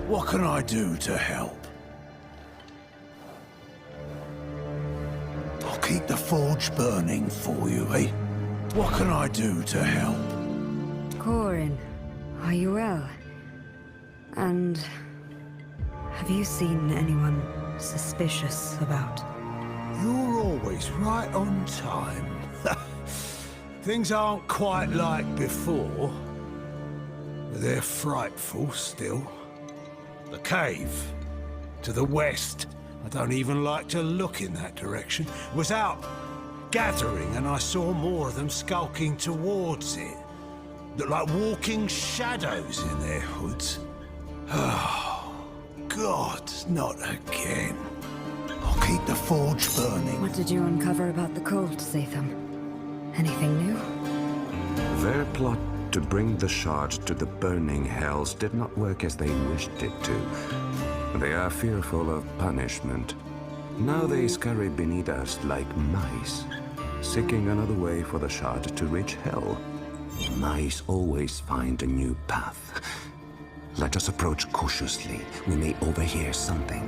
What can I do to help? I'll keep the forge burning for you, eh? What can I do to help? Corin, are you well? And have you seen anyone suspicious about? You're always right on time. Things aren't quite like before, but they're frightful still. The cave, to the west, I don't even like to look in that direction, was out gathering and I saw more of them skulking towards it. Looked like walking shadows in their hoods. Oh, God, not again. I'll keep the forge burning. What did you uncover about the cult, Zatham? Anything new? Their plot to bring the shard to the burning hells did not work as they wished it to. They are fearful of punishment. Now they scurry beneath us like mice, seeking another way for the shard to reach hell. Mice always find a new path. Let us approach cautiously. We may overhear something.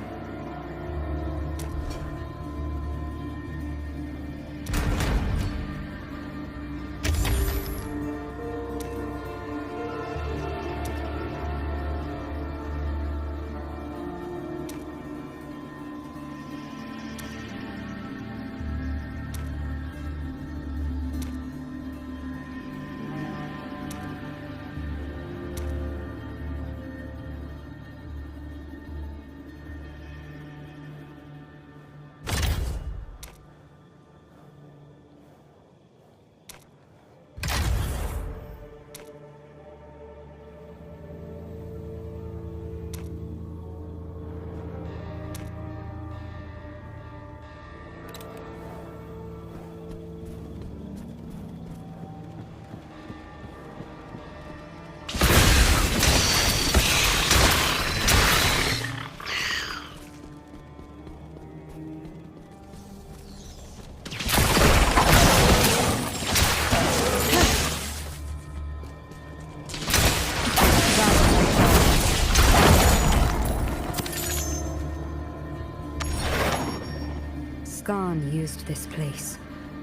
Skarn used this place.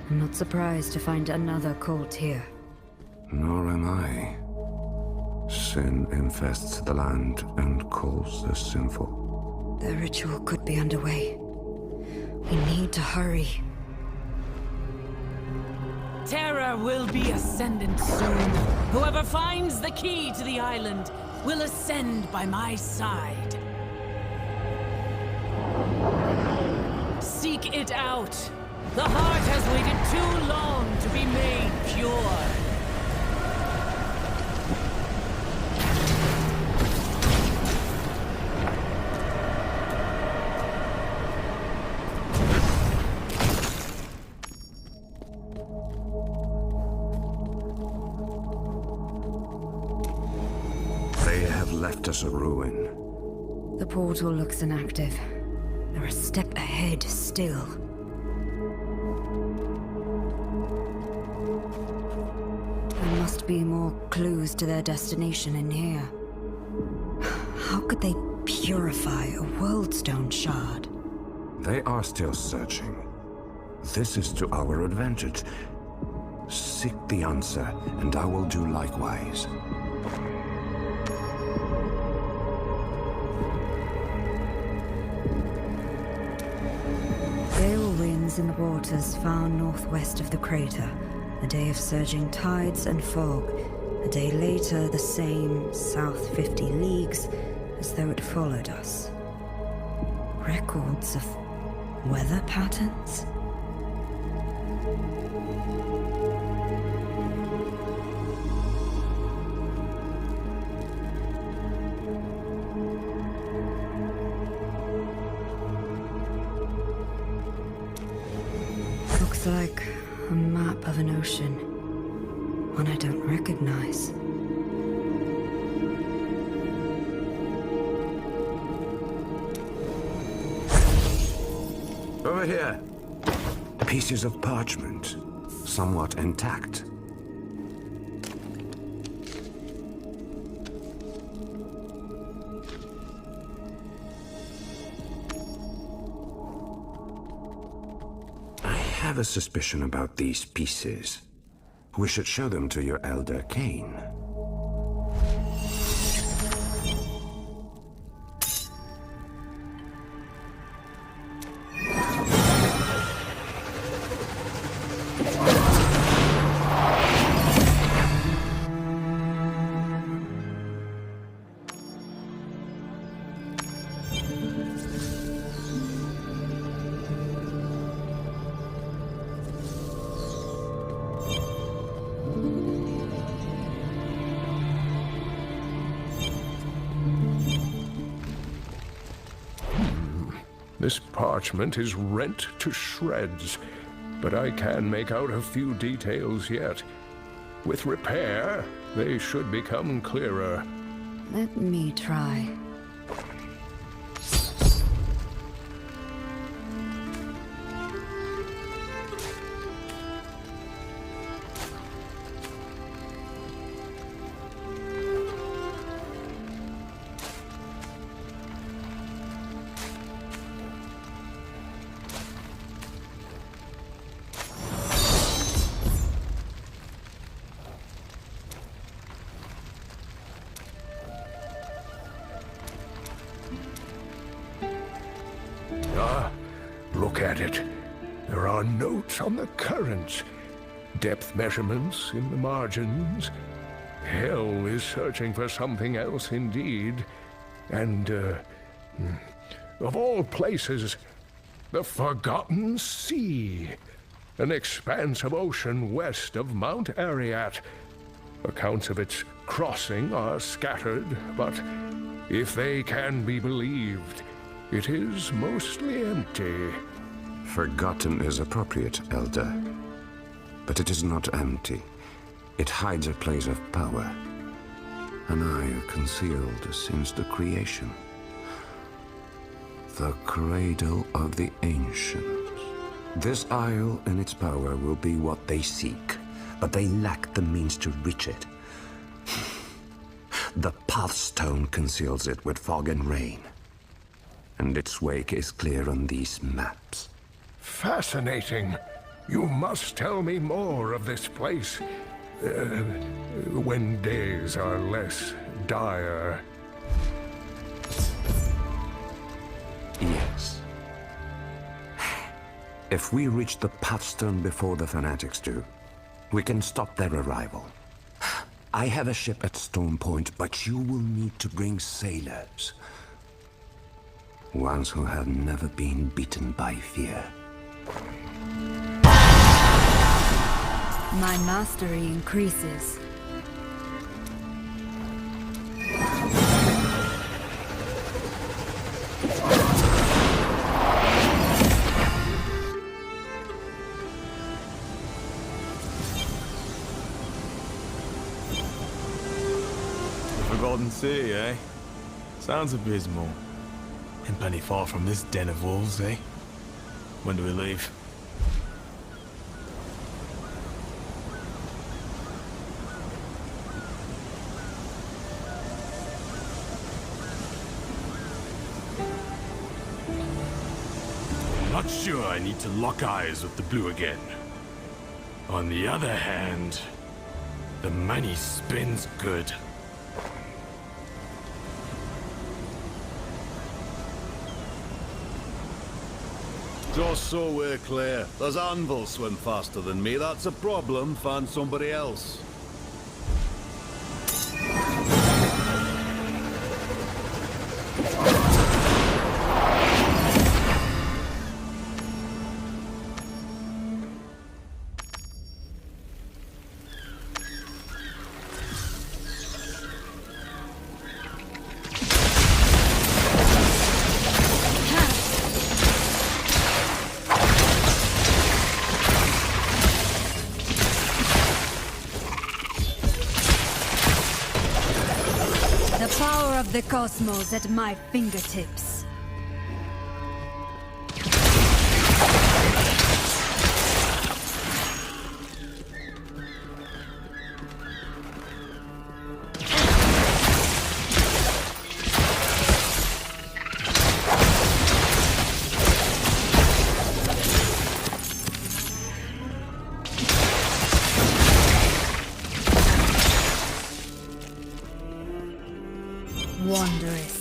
I'm not surprised to find another cult here. Nor am I. Sin infests the land and calls the sinful. The ritual could be underway. We need to hurry. Terror will be ascendant soon. Whoever finds the key to the island will ascend by my side. Seek it out. The heart has waited too long to be made pure. They have left us a ruin. The portal looks inactive. They're a step ahead still. There must be more clues to their destination in here. How could they purify a worldstone shard? They are still searching. This is to our advantage. Seek the answer, and I will do likewise. Gale winds in the waters far northwest of the crater. A day of surging tides and fog. A day later, the same south 50 leagues, as though it followed us. Records of weather patterns? Looks like a map of an ocean. One I don't recognize. Over here. Pieces of parchment, somewhat intact. have a suspicion about these pieces. We should show them to your elder Cain. This parchment is rent to shreds, but I can make out a few details yet. With repair, they should become clearer. Let me try. Look at it. There are notes on the currents, depth measurements in the margins. Hell is searching for something else indeed. And, of all places, the Forgotten Sea. An expanse of ocean west of Mount Ariat. Accounts of its crossing are scattered, but if they can be believed, it is mostly empty. Forgotten is appropriate, Elder. But it is not empty. It hides a place of power. An isle concealed since the creation. The Cradle of the Ancients. This isle and its power will be what they seek, but they lack the means to reach it. The Pathstone conceals it with fog and rain. And its wake is clear on these maps. Fascinating. You must tell me more of this place. When days are less dire. Yes. If we reach the Pathstone before the Fanatics do, we can stop their arrival. I have a ship at Stormpoint, but you will need to bring sailors. Ones who have never been beaten by fear. My mastery increases. The Forgotten Sea, eh? Sounds abysmal. And plenty far from this den of wolves, eh? When do we leave? Not sure I need to lock eyes with the blue again. On the other hand, the money spins good. Just so we're clear, does Anvil swim faster than me? That's a problem. Find somebody else. The cosmos at my fingertips. Wondrous.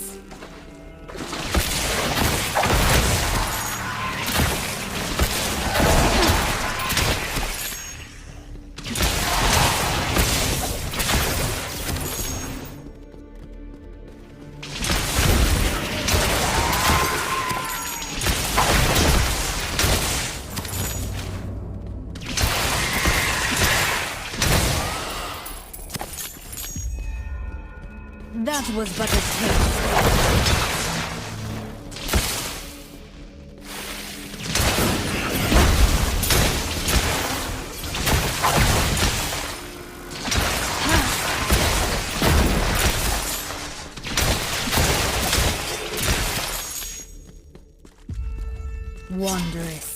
That was but a taste. Wondrous.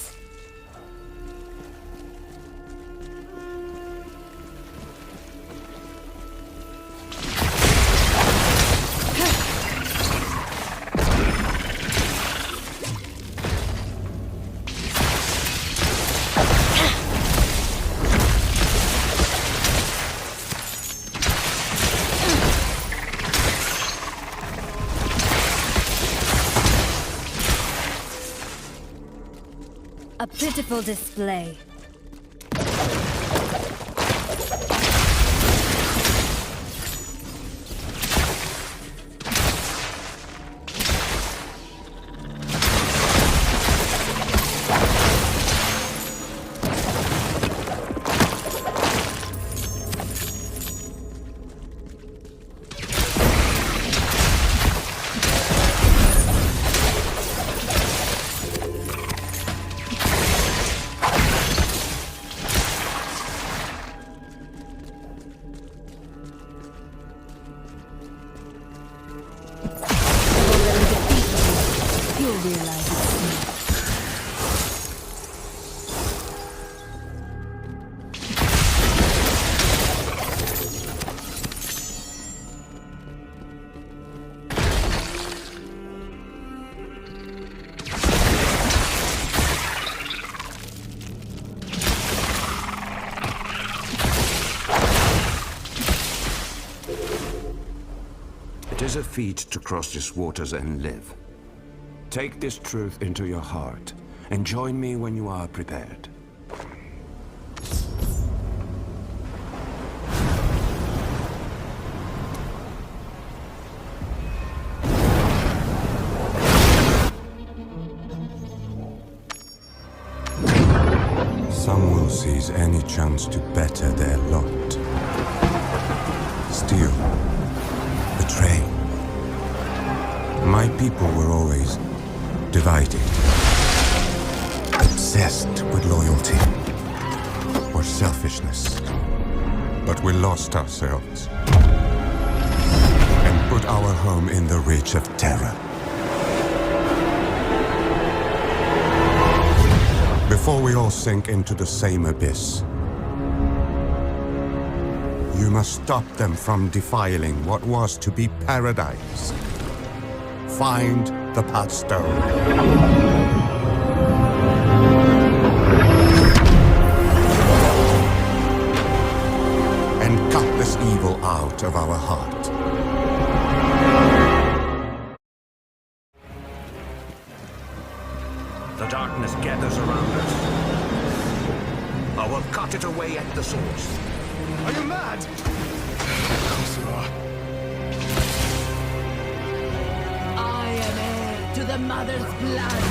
A pitiful display. You'll realize it's me. It is a feat to cross these waters and live. Take this truth into your heart, and join me when you are prepared. Some will seize any chance to better their lot. Steal. Betray. My people were always divided, obsessed with loyalty or selfishness. But we lost ourselves and put our home in the reach of terror. Before we all sink into the same abyss, you must stop them from defiling what was to be paradise. Find the Pathstone. And cut this evil out of our heart. The darkness gathers around us. I will cut it away at the source. Are you mad? Of course you are. I am heir to the mother's blood,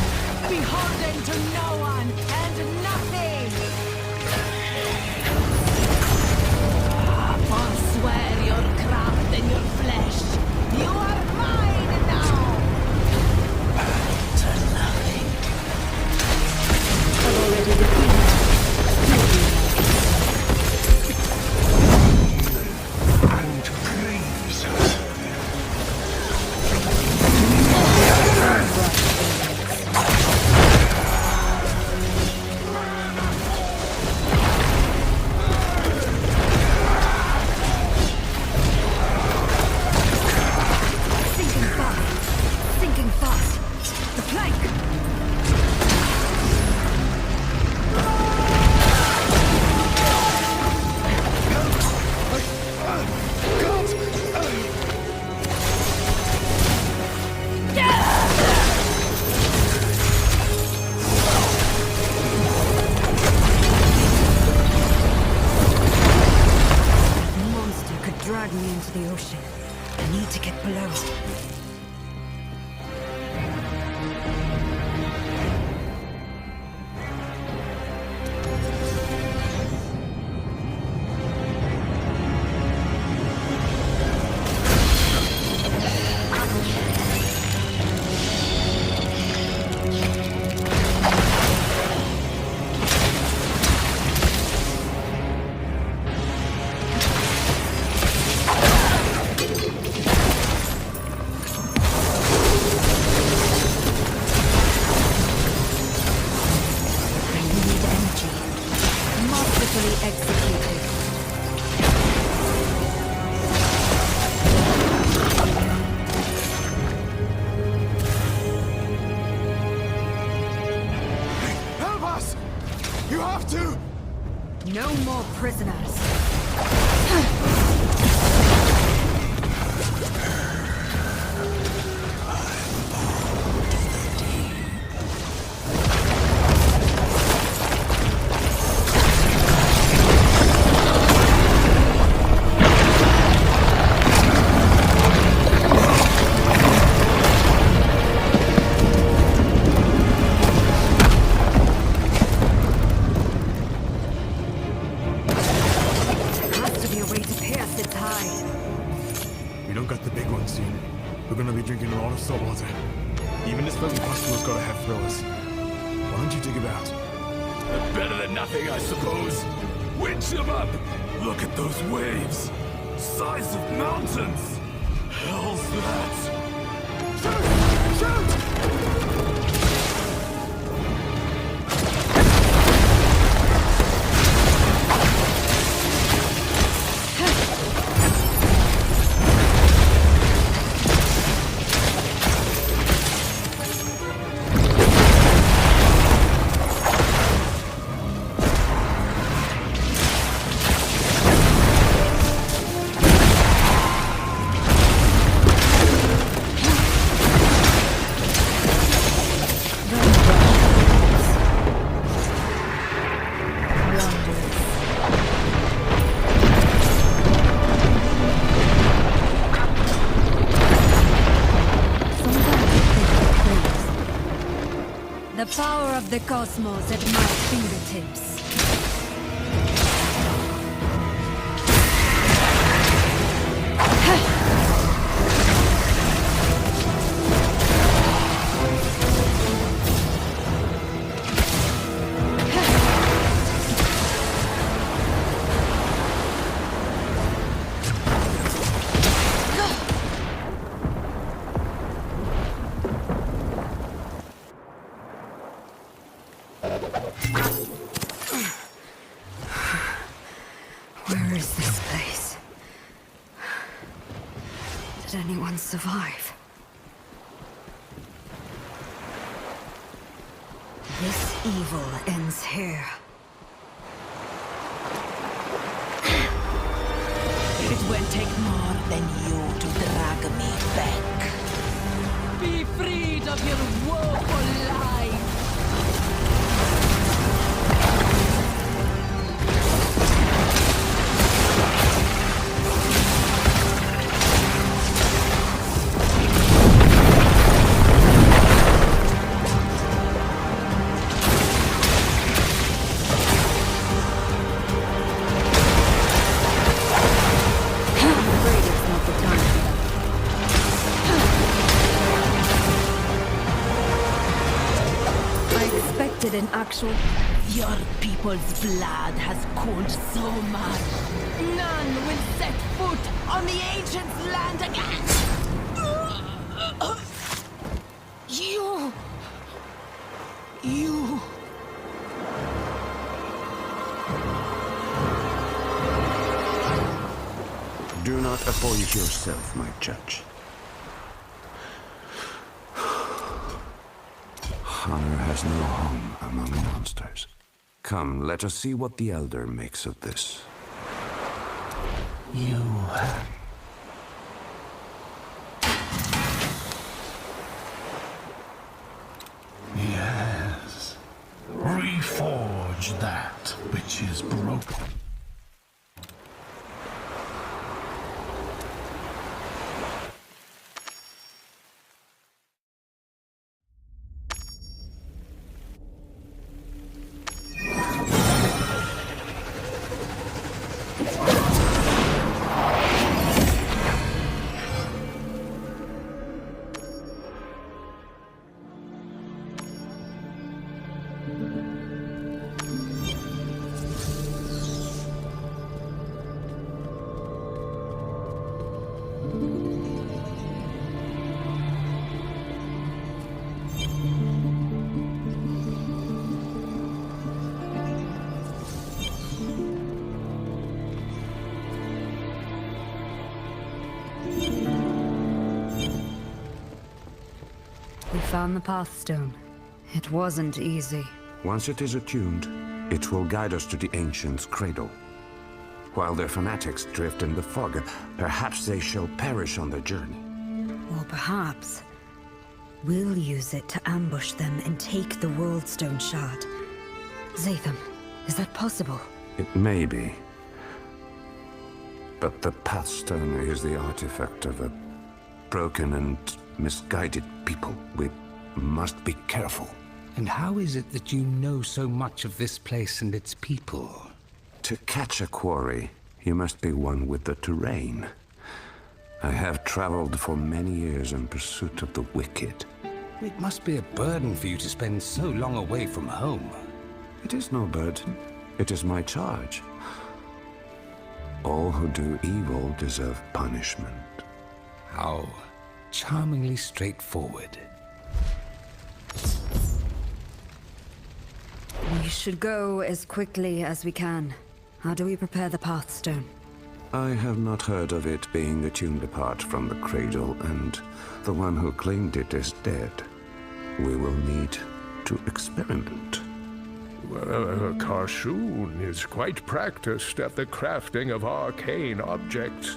beholden to no one and nothing. Forswear your craft and your flesh. You are mine now. To nothing. I've already defeated. And please. drag me into the ocean. I need to get below. No more prisoners. Even this little pustule's got a head through us. Why don't you dig about? Better than nothing, I suppose. Winch them up! Look at those waves! Size of mountains! Hell's that? Shoot! Shoot! The power of the cosmos at my fingertips. Where is this place? Did anyone survive? This evil ends here. It will take more than you to drag me back. Be freed of your woeful life! An actual... Your people's blood has cooled so much. None will set foot on the ancients' land again. You... Do not appoint yourself, my judge. Honor has no home among monsters. Come, let us see what the Elder makes of this. You... Yes. Reforge that which is broken. We found the Pathstone. It wasn't easy. Once it is attuned, it will guide us to the Ancients' Cradle. While their fanatics drift in the fog, perhaps they shall perish on their journey. Or perhaps we'll use it to ambush them and take the Worldstone Shard. Zatham, is that possible? It may be. But the Pathstone is the artifact of a broken and misguided people. We must be careful. And how is it that you know so much of this place and its people? To catch a quarry, you must be one with the terrain. I have traveled for many years in pursuit of the wicked. It must be a burden for you to spend so long away from home. It is no burden. It is my charge. All who do evil deserve punishment. How charmingly straightforward. We should go as quickly as we can. How do we prepare the Pathstone? I have not heard of it being attuned apart from the Cradle, and the one who claimed it is dead. We will need to experiment. Karshoon is quite practiced at the crafting of arcane objects.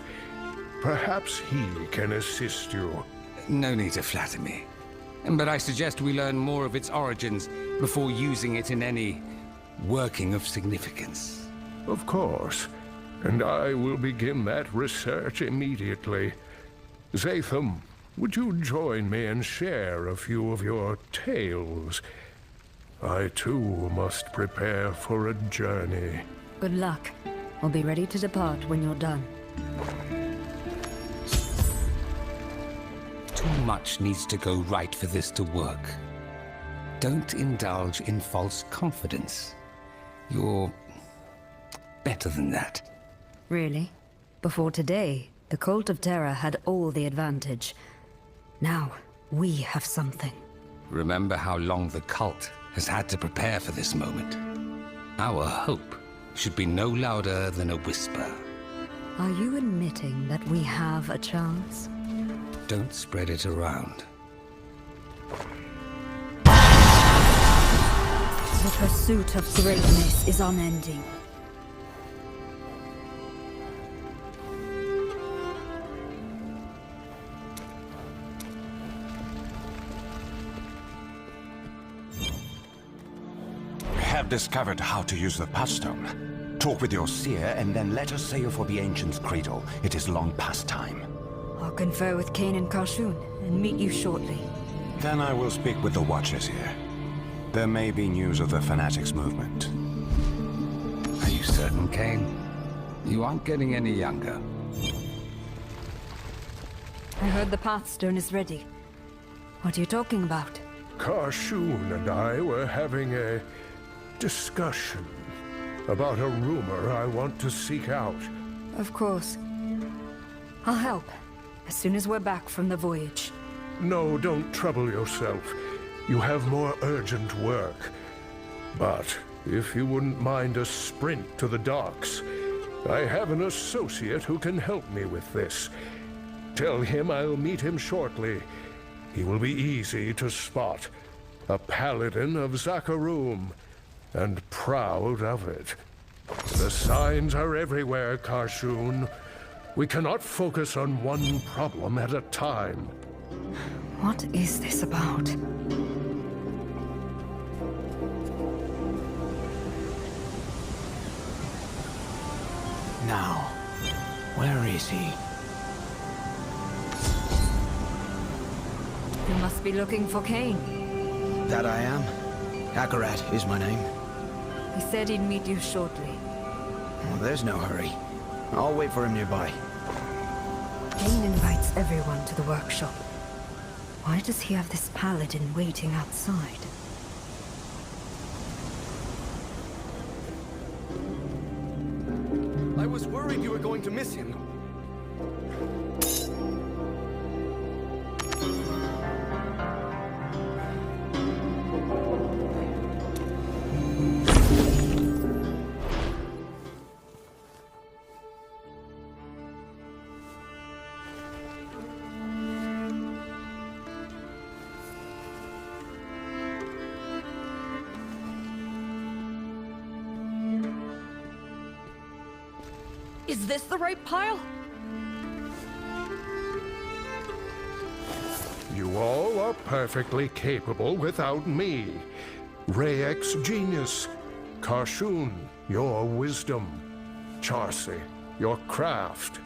Perhaps he can assist you. No need to flatter me. But I suggest we learn more of its origins before using it in any working of significance. Of course. And I will begin that research immediately. Zatham, would you join me and share a few of your tales? I too must prepare for a journey. Good luck. I'll be ready to depart when you're done. Too much needs to go right for this to work. Don't indulge in false confidence. You're better than that. Really? Before today, the Cult of Terror had all the advantage. Now, we have something. Remember how long the cult has had to prepare for this moment. Our hope should be no louder than a whisper. Are you admitting that we have a chance? Don't spread it around. The pursuit of greatness is unending. Have discovered how to use the Pathstone. Talk with your seer, and then let us sail for the Ancients' Cradle. It is long past time. I'll confer with Kane and Karshoon, and meet you shortly. Then I will speak with the Watchers here. There may be news of the Fanatics movement. Are you certain, Kane? You aren't getting any younger. I heard the Pathstone is ready. What are you talking about? Karshoon and I were having a discussion about a rumor I want to seek out. Of course. I'll help, as soon as we're back from the voyage. No, don't trouble yourself. You have more urgent work. But if you wouldn't mind a sprint to the docks, I have an associate who can help me with this. Tell him I'll meet him shortly. He will be easy to spot. A paladin of Zakarum, and proud of it. The signs are everywhere, Karshoon. We cannot focus on one problem at a time. What is this about? Now, where is he? You must be looking for Kane. That I am. Akarat is my name. He said he'd meet you shortly. Well, there's no hurry. I'll wait for him nearby. Kane invites everyone to the workshop. Why does he have this paladin waiting outside? I was worried you were going to miss him. Is this the right pile? You all are perfectly capable without me. Rayek's genius. Karshun, your wisdom. Charsi, your craft.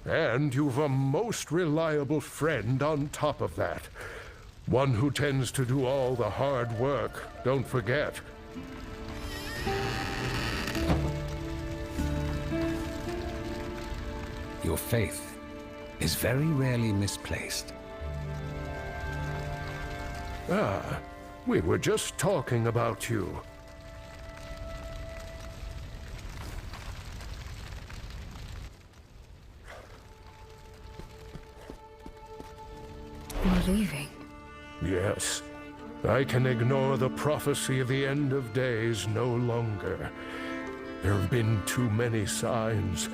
And you've a most reliable friend on top of that. One who tends to do all the hard work, don't forget. Your faith is very rarely misplaced. Ah, we were just talking about you. You're leaving. Yes, I can ignore the prophecy of the end of days no longer. There have been too many signs.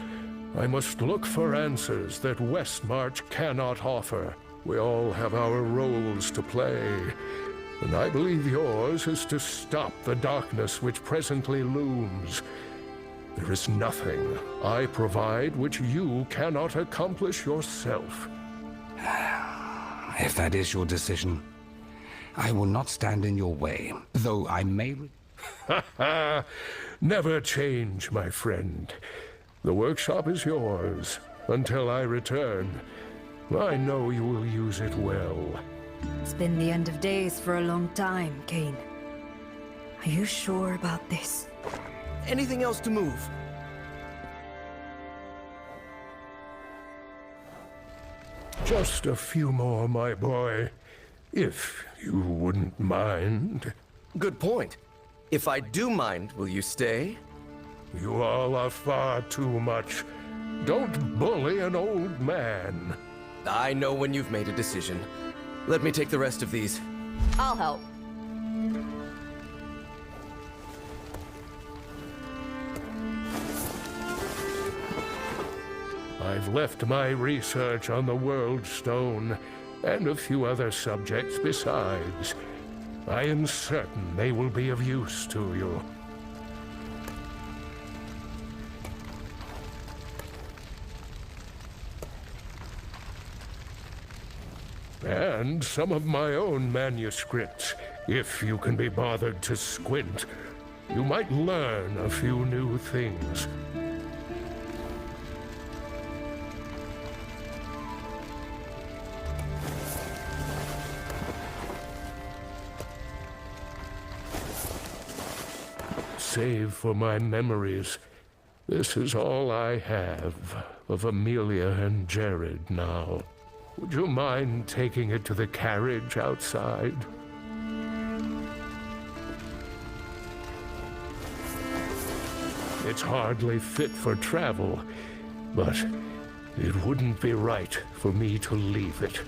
I must look for answers that Westmarch cannot offer. We all have our roles to play, and I believe yours is to stop the darkness which presently looms. There is nothing I provide which you cannot accomplish yourself. If that is your decision, I will not stand in your way, though I may... Never change, my friend. The workshop is yours until I return. I know you will use it well. It's been the end of days for a long time, Kane. Are you sure about this? Anything else to move? Just a few more, my boy. If you wouldn't mind. Good point. If I do mind, will you stay? You all are far too much. Don't bully an old man. I know when you've made a decision. Let me take the rest of these. I'll help. I've left my research on the World Stone, and a few other subjects besides. I am certain they will be of use to you. And some of my own manuscripts, if you can be bothered to squint. You might learn a few new things. Save for my memories, this is all I have of Amelia and Jared now. Would you mind taking it to the carriage outside? It's hardly fit for travel, but it wouldn't be right for me to leave it.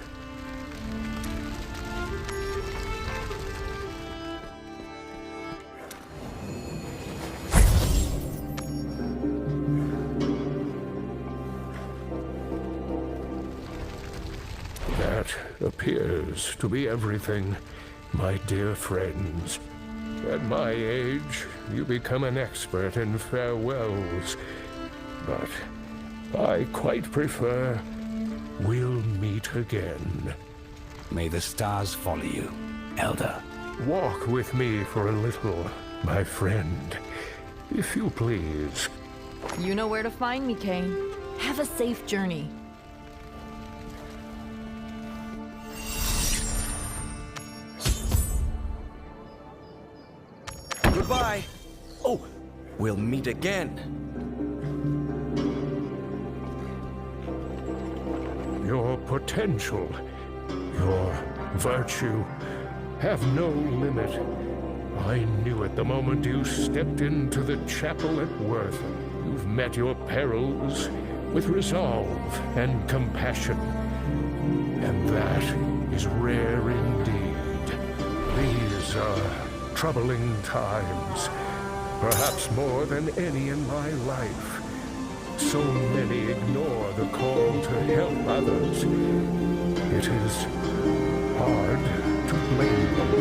That appears to be everything, my dear friends. At my age, you become an expert in farewells. But I quite prefer we'll meet again. May the stars follow you, Elder. Walk with me for a little, my friend, if you please. You know where to find me, Kane. Have a safe journey. Goodbye. Oh, we'll meet again. Your potential, your virtue, have no limit. I knew it the moment you stepped into the chapel at Wortham. You've met your perils with resolve and compassion. And that is rare indeed. These are troubling times, perhaps more than any in my life. So many ignore the call to help others. It is hard to blame them.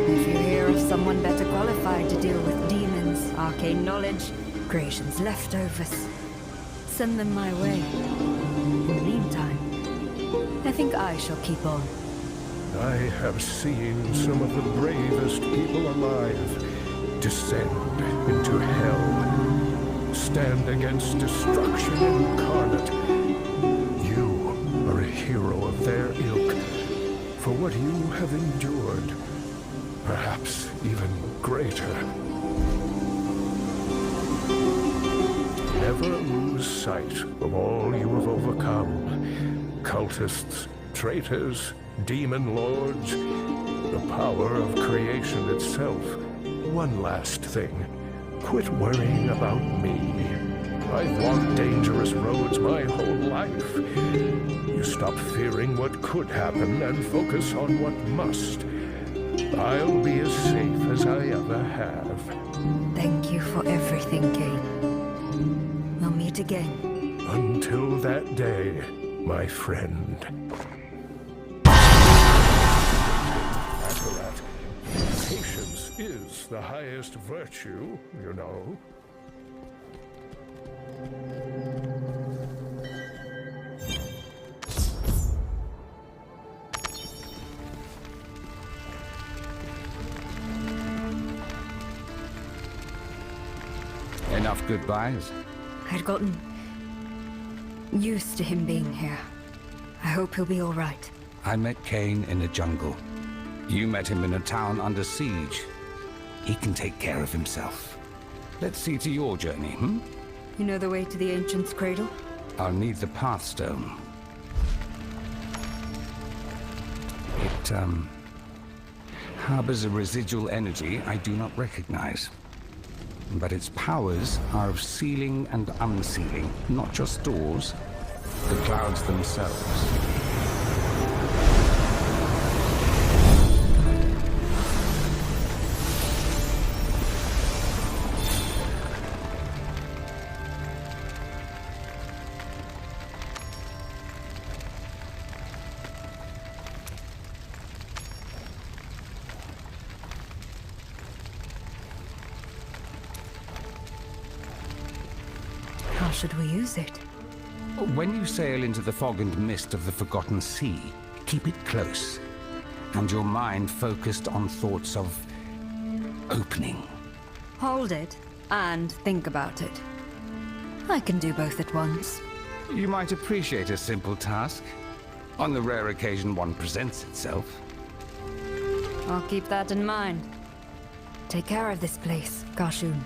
If you hear of someone better qualified to deal with demons, arcane knowledge, creation's leftovers, send them my way. In the meantime, I think I shall keep on. I have seen some of the bravest people alive descend into hell, stand against destruction incarnate. You are a hero of their ilk for what you have endured, perhaps even greater. Never lose sight of all you have overcome. Cultists, traitors, demon lords, the power of creation itself. One last thing. Quit worrying about me. I've walked dangerous roads my whole life. You stop fearing what could happen and focus on what must. I'll be as safe as I ever have. Thank you for everything, Kane. We'll meet again. Until that day, my friend. Patience is the highest virtue, you know. Enough goodbyes. I'd gotten used to him being here. I hope he'll be all right. I met Kane in a jungle. You met him in a town under siege. He can take care of himself. Let's see to your journey, hmm? You know the way to the Ancient's Cradle? I'll need the Pathstone. It, harbors a residual energy I do not recognize. But its powers are of sealing and unsealing, not just doors, the clouds themselves. How should we use it? When you sail into the fog and mist of the Forgotten Sea, keep it close, and your mind focused on thoughts of opening. Hold it, and think about it. I can do both at once. You might appreciate a simple task, on the rare occasion one presents itself. I'll keep that in mind. Take care of this place, Kashun.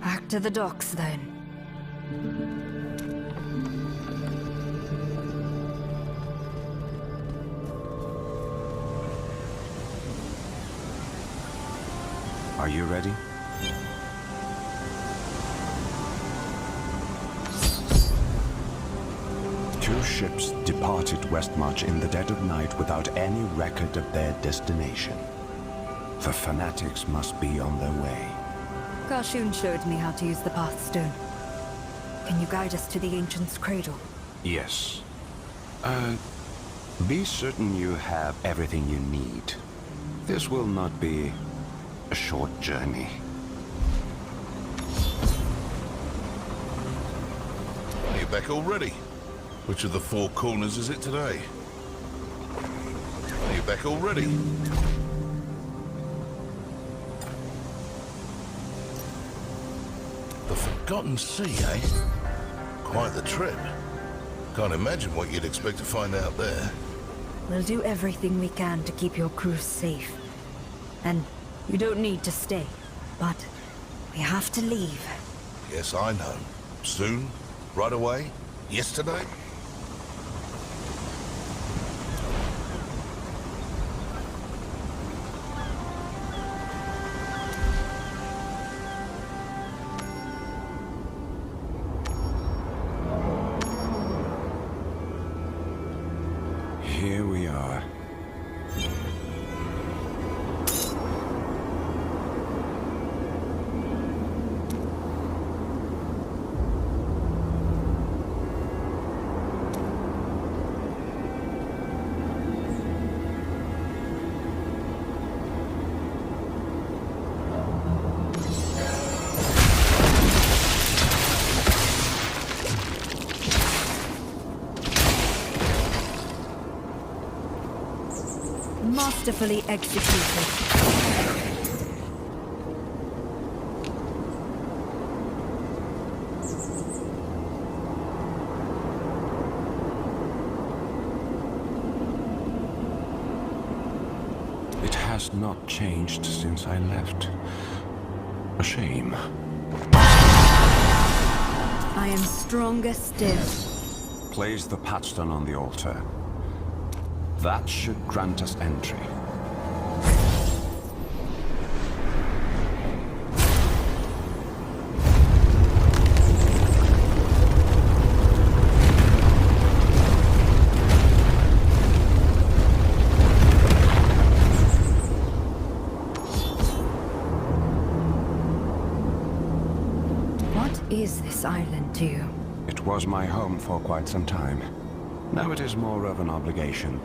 Back to the docks, then. Are you ready? Two ships departed Westmarch in the dead of night without any record of their destination. The fanatics must be on their way. Kashun showed me how to use the Pathstone. Can you guide us to the Ancient's Cradle? Yes. Be certain you have everything you need. This will not be a short journey. Are you back already? Which of the four corners is it today? Are you back already? The Forgotten Sea, eh? Quite the trip. Can't imagine what you'd expect to find out there. We'll do everything we can to keep your crew safe. And you don't need to stay, but we have to leave. Yes, I know. Soon? Right away? Yesterday? here we are. Masterfully executed. It has not changed since I left. A shame. I am stronger still. Place the patchstone on the altar. That should grant us entry. What is this island to you? It was my home for quite some time. Now it is more of an obligation.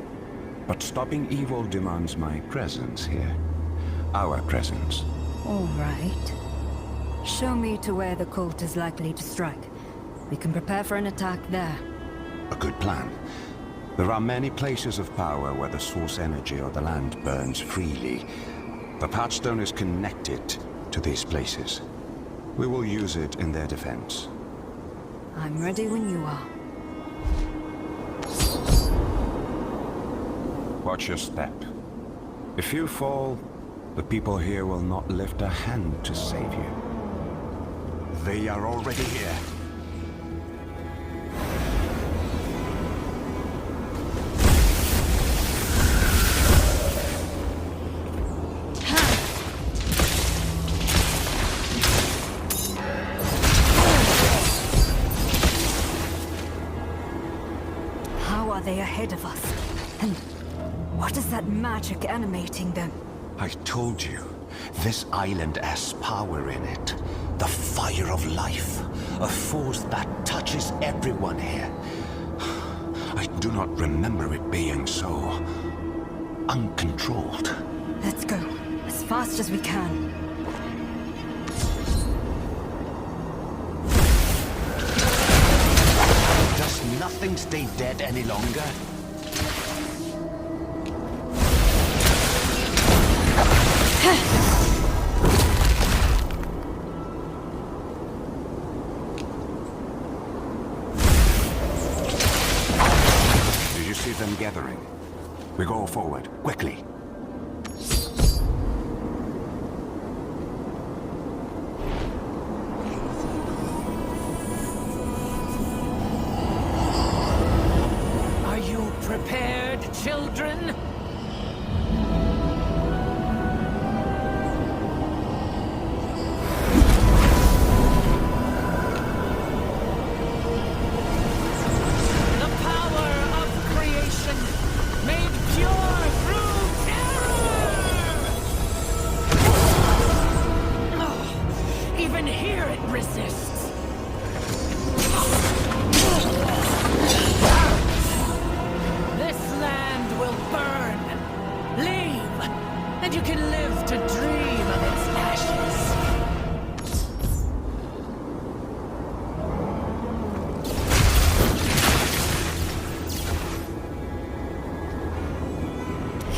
But stopping evil demands my presence here. Our presence. All right. Show me to where the cult is likely to strike. We can prepare for an attack there. A good plan. There are many places of power where the source energy of the land burns freely. The patchstone is connected to these places. We will use it in their defense. I'm ready when you are. Watch your step. If you fall, the people here will not lift a hand to save you. They are already here. How are they ahead of us? And what is that magic animating them? I told you, this island has power in it. The fire of life. A force that touches everyone here. I do not remember it being so uncontrolled. Let's go, as fast as we can. Does nothing stay dead any longer? Do you see them gathering? We go forward, quickly. Are you prepared, children?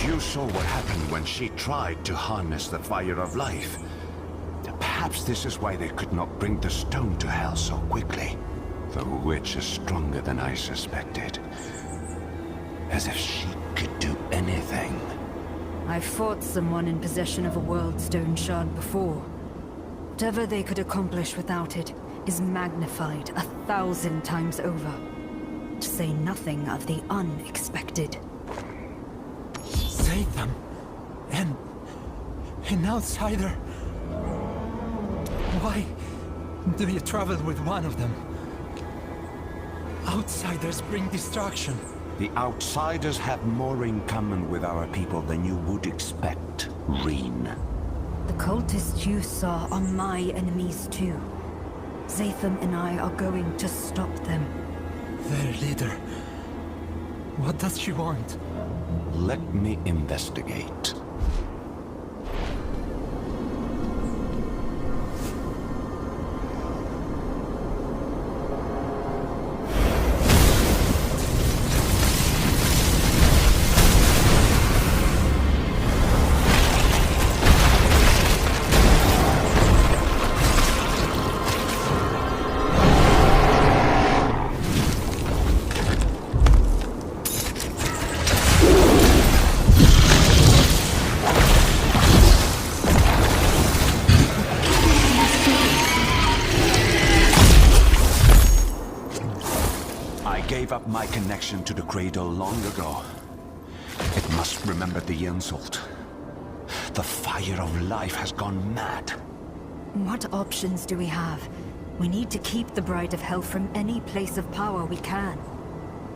You saw what happened when she tried to harness the fire of life. Perhaps this is why they could not bring the stone to hell so quickly. The witch is stronger than I suspected. As if she could do anything. I've fought someone in possession of a World Stone Shard before. Whatever they could accomplish without it is magnified 1,000 times over. To say nothing of the unexpected. Save them? An outsider? Why do you travel with one of them? Outsiders bring destruction. The outsiders have more in common with our people than you would expect, Reen. The cultists you saw are my enemies too. Zatham and I are going to stop them. Their leader. What does she want? Let me investigate. Up my connection to the Cradle long ago. It must remember the insult. The fire of life has gone mad. What options do we have? We need to keep the Bride of Hell from any place of power we can.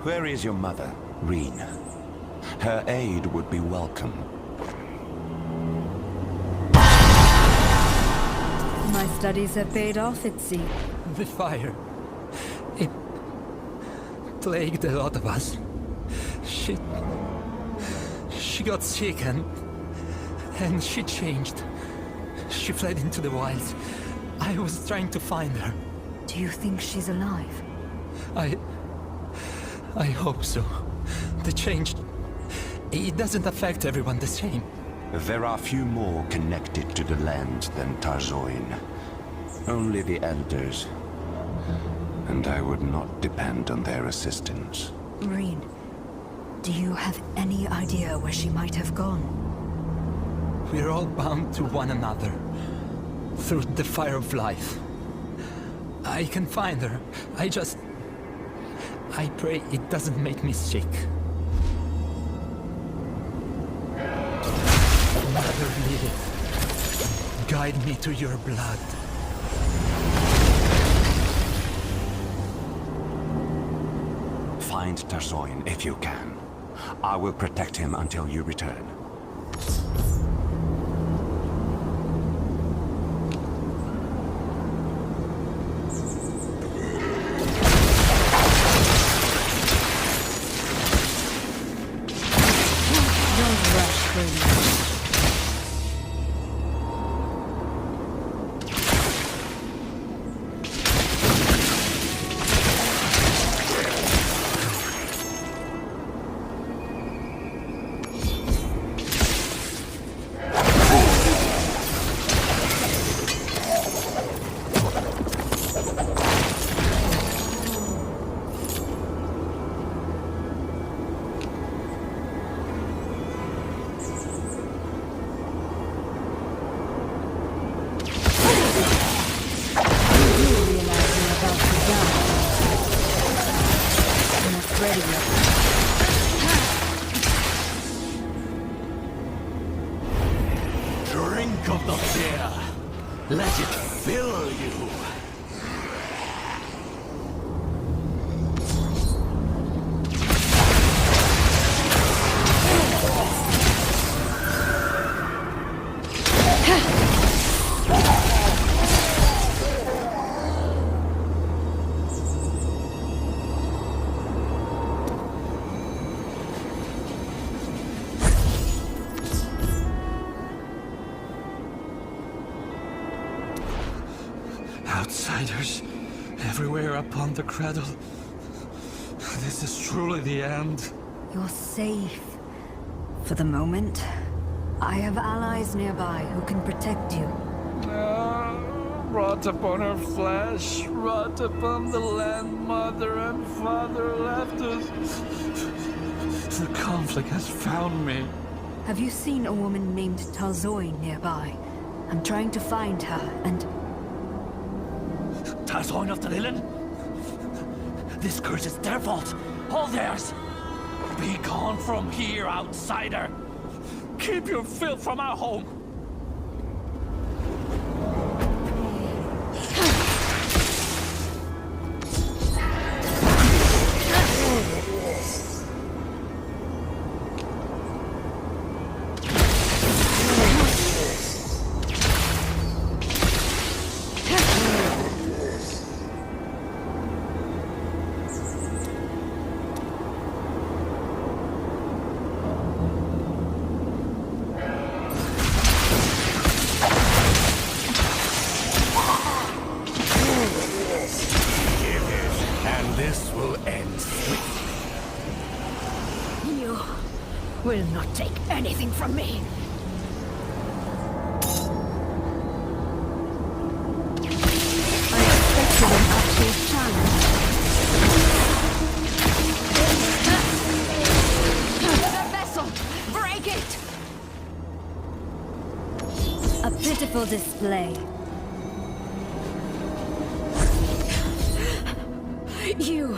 Where is your mother, Reen? Her aid would be welcome. My studies have paid off, it seems. The fire. It plagued a lot of us. She got sick and she changed. She fled into the wilds. I was trying to find her. Do you think she's alive? I hope so. The change, it doesn't affect everyone the same. There are few more connected to the land than Tarzoin. Only the elders. And I would not depend on their assistance. Reen, do you have any idea where she might have gone? We're all bound to one another. Through the fire of life. I can find her. I pray it doesn't make me sick. Mother Lilith, guide me to your blood. Find Tarzoin if you can. I will protect him until you return. Don't rush, Reen. Drink of the beer. Let it fill you. Outsiders everywhere upon the Cradle. This is truly the end. You're safe. For the moment. I have allies nearby who can protect you. Rot upon her flesh, rot upon the land mother and father left us. The conflict has found me. Have you seen a woman named Tarzoin nearby? I'm trying to find her, and... Tarzoin of the Lilin? This curse is their fault. All theirs. Be gone from here, outsider. Keep your filth from our home. will not take anything from me. I expected an actual challenge. The vessel! Break it! A pitiful display. You...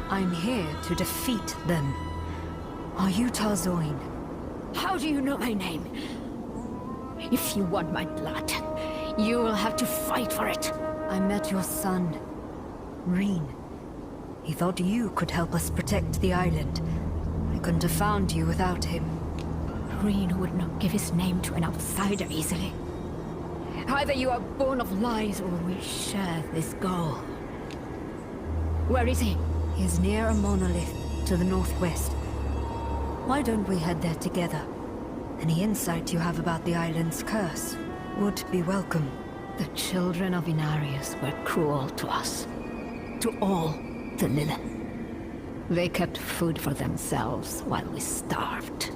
I'm here to defeat them. Are you Tarzoin? How do you know my name? If you want my blood, you will have to fight for it. I met your son, Reen. He thought you could help us protect the island. I couldn't have found you without him. Reen would not give his name to an outsider easily. Either you are born of lies or we share this goal. Where is he? He is near a monolith to the northwest. Why don't we head there together? Any insight you have about the island's curse would be welcome. The children of Inarius were cruel to us. To all the Lilith. They kept food for themselves while we starved.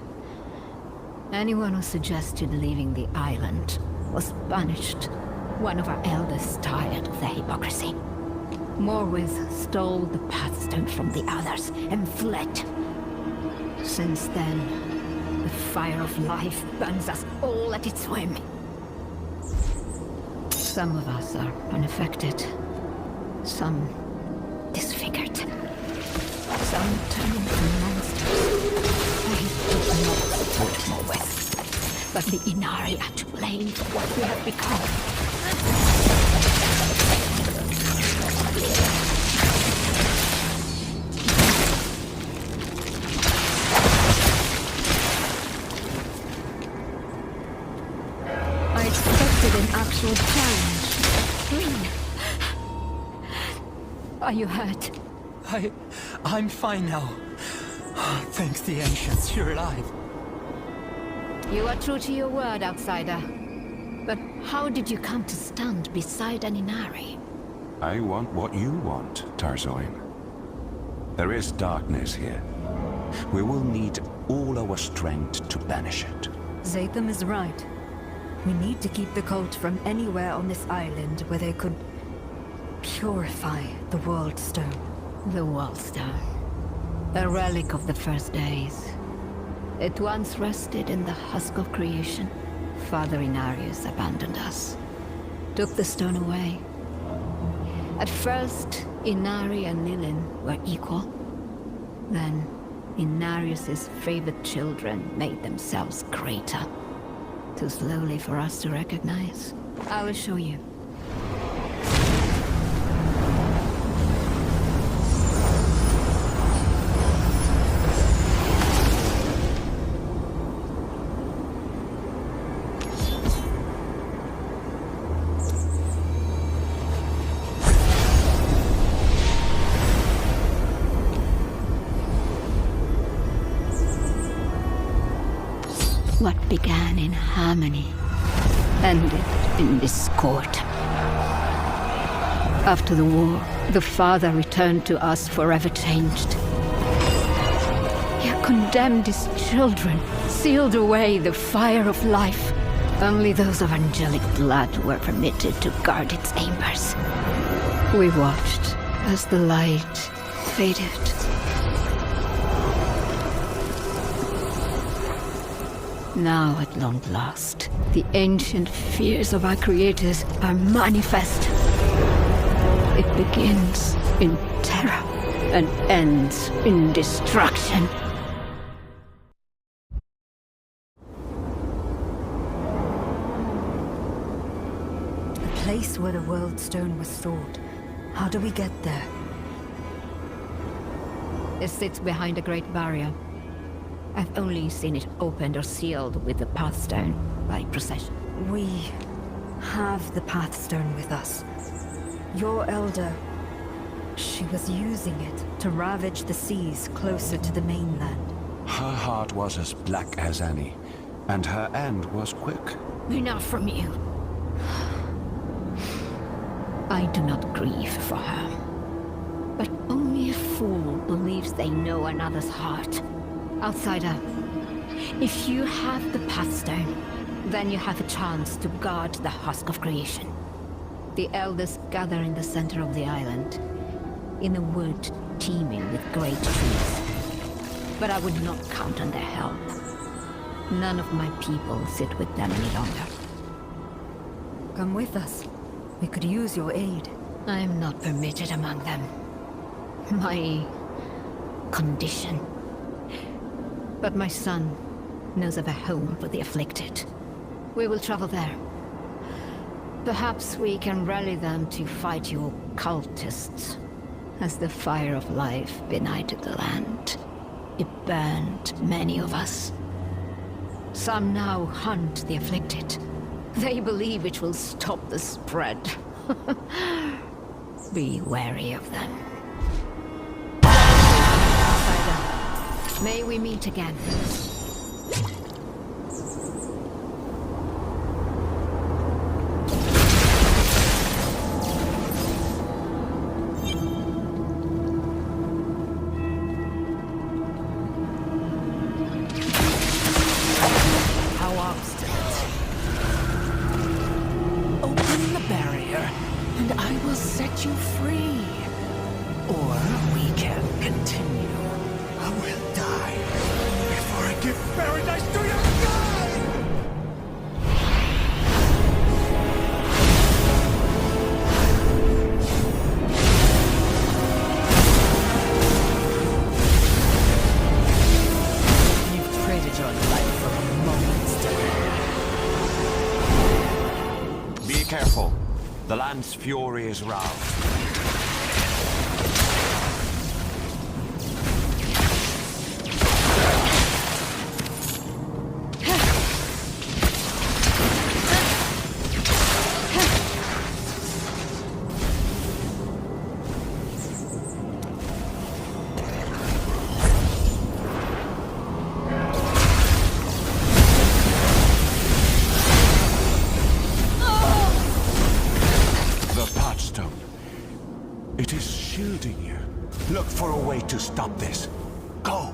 Anyone who suggested leaving the island was punished. One of our elders tired of the hypocrisy. Morwith stole the Pathstone from the others and fled. Since then, the fire of life burns us all at its whim. Some of us are unaffected. Some disfigured. Some turn into monsters. I do not support Morwith. But the Inari are to blame for what we have become. I expected an actual challenge. Reen! Are you hurt? I'm fine now. Thanks the Ancients, you're alive. You are true to your word, outsider. But how did you come to stand beside an Inari? I want what you want, Tarzoin. There is darkness here. We will need all our strength to banish it. Zatham is right. We need to keep the cult from anywhere on this island where they could purify the World Stone. The World Stone. A relic of the first days. It once rested in the husk of creation. Father Inarius abandoned us. Took the stone away. At first, Inari and Lilin were equal. Then, Inarius's favored children made themselves greater. Too slowly for us to recognize. I will show you. What began in harmony ended in discord. After the war, the father returned to us forever changed. He had condemned his children, sealed away the fire of life. Only those of angelic blood were permitted to guard its embers. We watched as the light faded. Now, at long last, the ancient fears of our creators are manifest. It begins in terror and ends in destruction. The place where the World Stone was stored. How do we get there? It sits behind a great barrier. I've only seen it opened or sealed with the Pathstone by procession. We have the Pathstone with us. Your elder, she was using it to ravage the seas closer to the mainland. Her heart was as black as any, and her end was quick. Enough from you. I do not grieve for her. But only a fool believes they know another's heart. Outsider, If you have the Pathstone, then you have a chance to guard the husk of creation. The elders gather in the center of the island, in a wood teeming with great trees. But I would not count on their help. None of my people sit with them any longer. Come with us. We could use your aid. I am not permitted among them. My condition. But my son knows of a home for the afflicted. We will travel there. Perhaps we can rally them to fight your cultists. As the fire of life benighted the land, it burned many of us. Some now hunt the afflicted. They believe it will stop the spread. Be wary of them. Outsider, may we meet again. The land's fury is roused. It is shielding you. Look for a way to stop this. Go!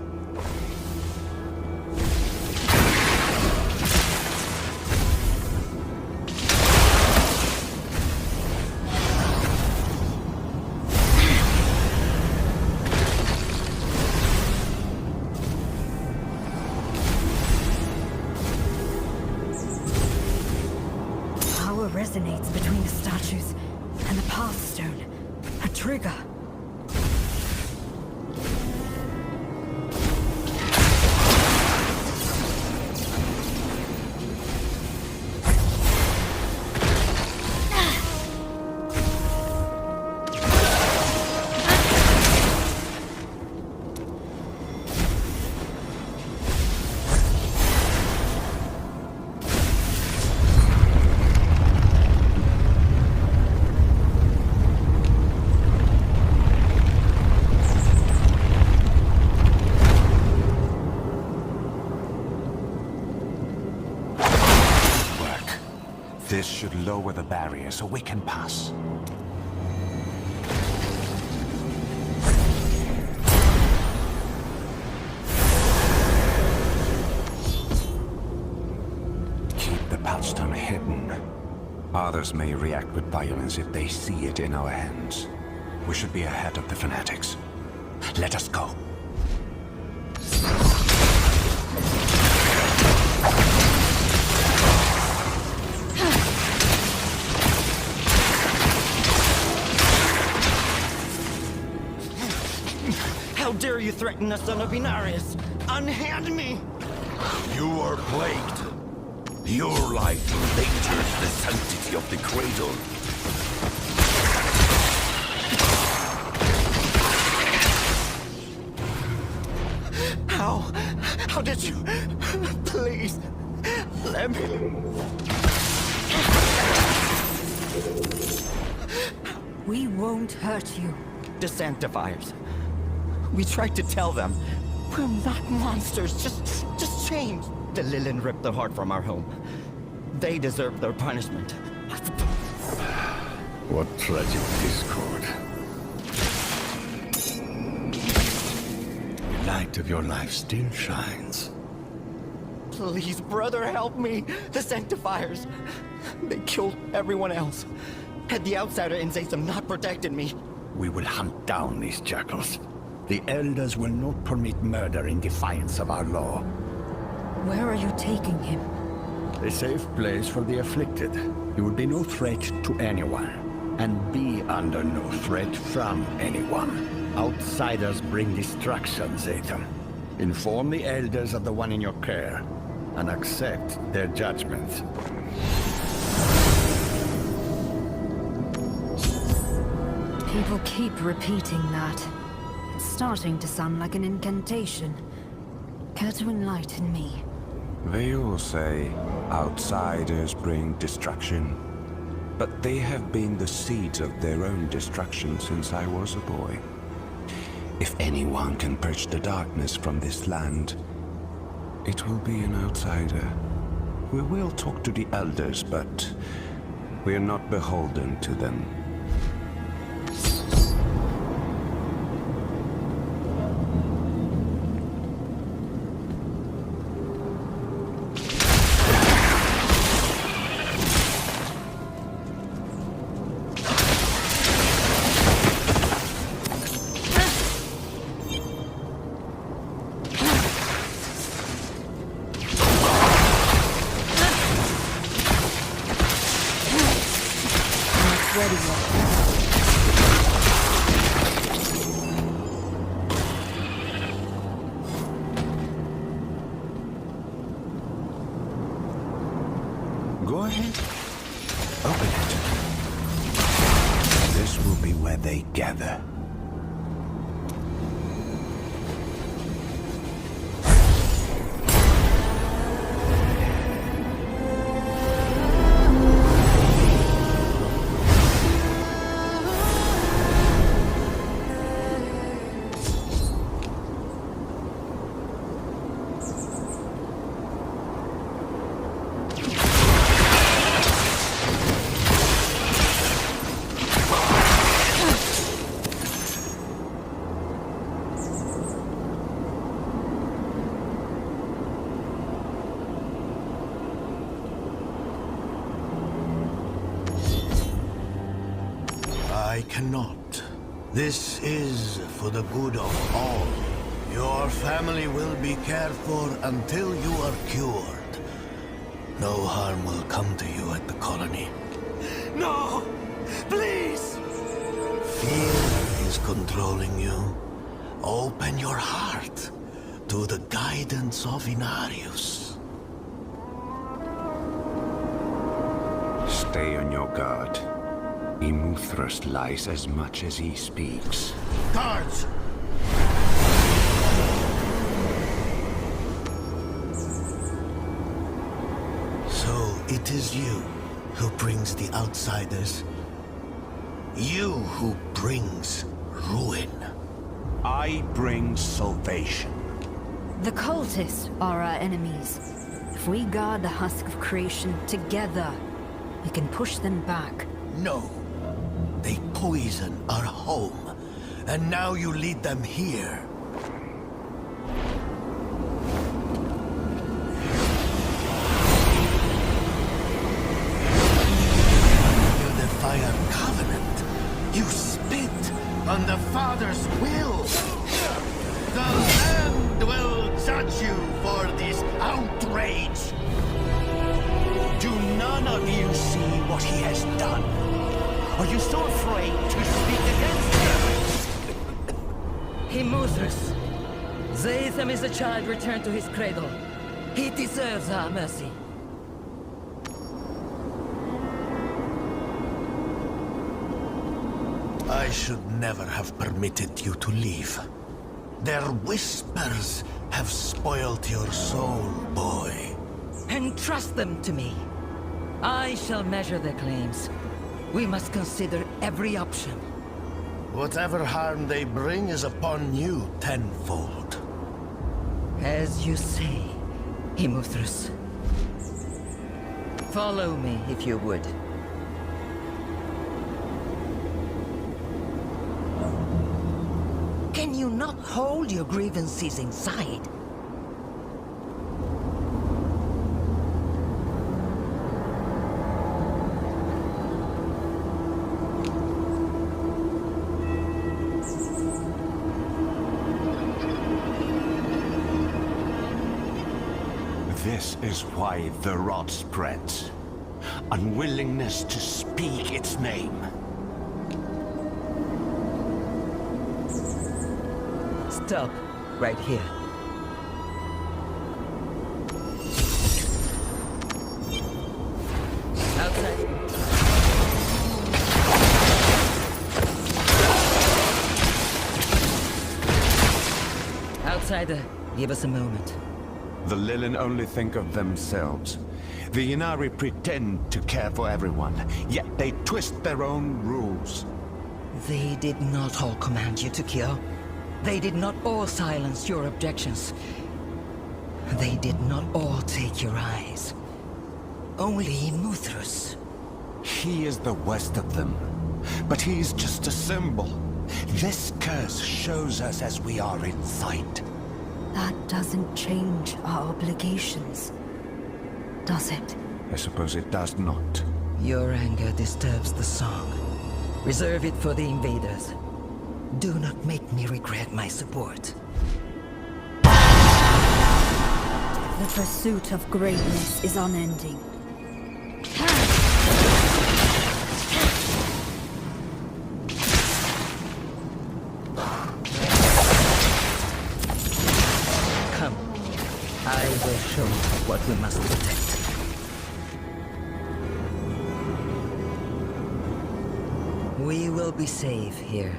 Power resonates between the statues and the Pathstone. A trigger. This should lower the barrier so we can pass. Keep the Pathstone hidden. Others may react with violence if they see it in our hands. We should be ahead of the fanatics. Let us go. How dare you threaten the son of Inarius? Unhand me! You are plagued. Your life endangers the sanctity of the Cradle. How did you? Please, let me... We won't hurt you. The Sanctifiers. We tried to tell them. We're not monsters, just changed. The Lilin ripped the heart from our home. They deserve their punishment. What tragic discord. The light of your life still shines. Please, brother, help me! The Sanctifiers! They killed everyone else. Had the outsider in Zatham not protected me. We will hunt down these jackals. The Elders will not permit murder in defiance of our law. Where are you taking him? A safe place for the afflicted. He would be no threat to anyone, and be under no threat from anyone. Outsiders bring destruction, Zatham. Inform the Elders of the one in your care, and accept their judgment. People keep repeating that. It's starting to sound like an incantation. Care to enlighten me? They all say outsiders bring destruction, but they have been the seeds of their own destruction since I was a boy. If anyone can purge the darkness from this land, it will be an outsider. We will talk to the elders, but we are not beholden to them. Go ahead. Open it. This will be where they gather. I cannot. This is for the good of all. Your family will be cared for until you are cured. No harm will come to you at the colony. No! Please! Fear is controlling you. Open your heart to the guidance of Inarius. Stay on your guard. Immuthrus lies as much as he speaks. Guards! So it is you who brings the outsiders. You who brings ruin. I bring salvation. The cultists are our enemies. If we guard the husk of creation together, we can push them back. No. They poison our home, and now you lead them here. You defy our covenant. You spit on the Father's will. The land will judge you for this outrage. Do none of you see what he has done? Are you so afraid to speak against him? Immuthrus. Zatham is a child returned to his cradle. He deserves our mercy. I should never have permitted you to leave. Their whispers have spoiled your soul, boy. Entrust them to me. I shall measure their claims. We must consider every option. Whatever harm they bring is upon you tenfold. As you say, Immuthrus. Follow me, if you would. Can you not hold your grievances inside? This is why the rot spreads. Unwillingness to speak its name. Stop. Right here. Outside. Outsider, give us a moment. The Lilin only think of themselves. The Inari pretend to care for everyone, yet they twist their own rules. They did not all command you to kill. They did not all silence your objections. They did not all take your eyes. Only Muthrus. He is the worst of them, but he's just a symbol. This curse shows us as we are in sight. That doesn't change our obligations, does it? I suppose it does not. Your anger disturbs the song. Reserve it for the invaders. Do not make me regret my support. The pursuit of greatness is unending. Come. I will show you what we must protect. We will be safe here.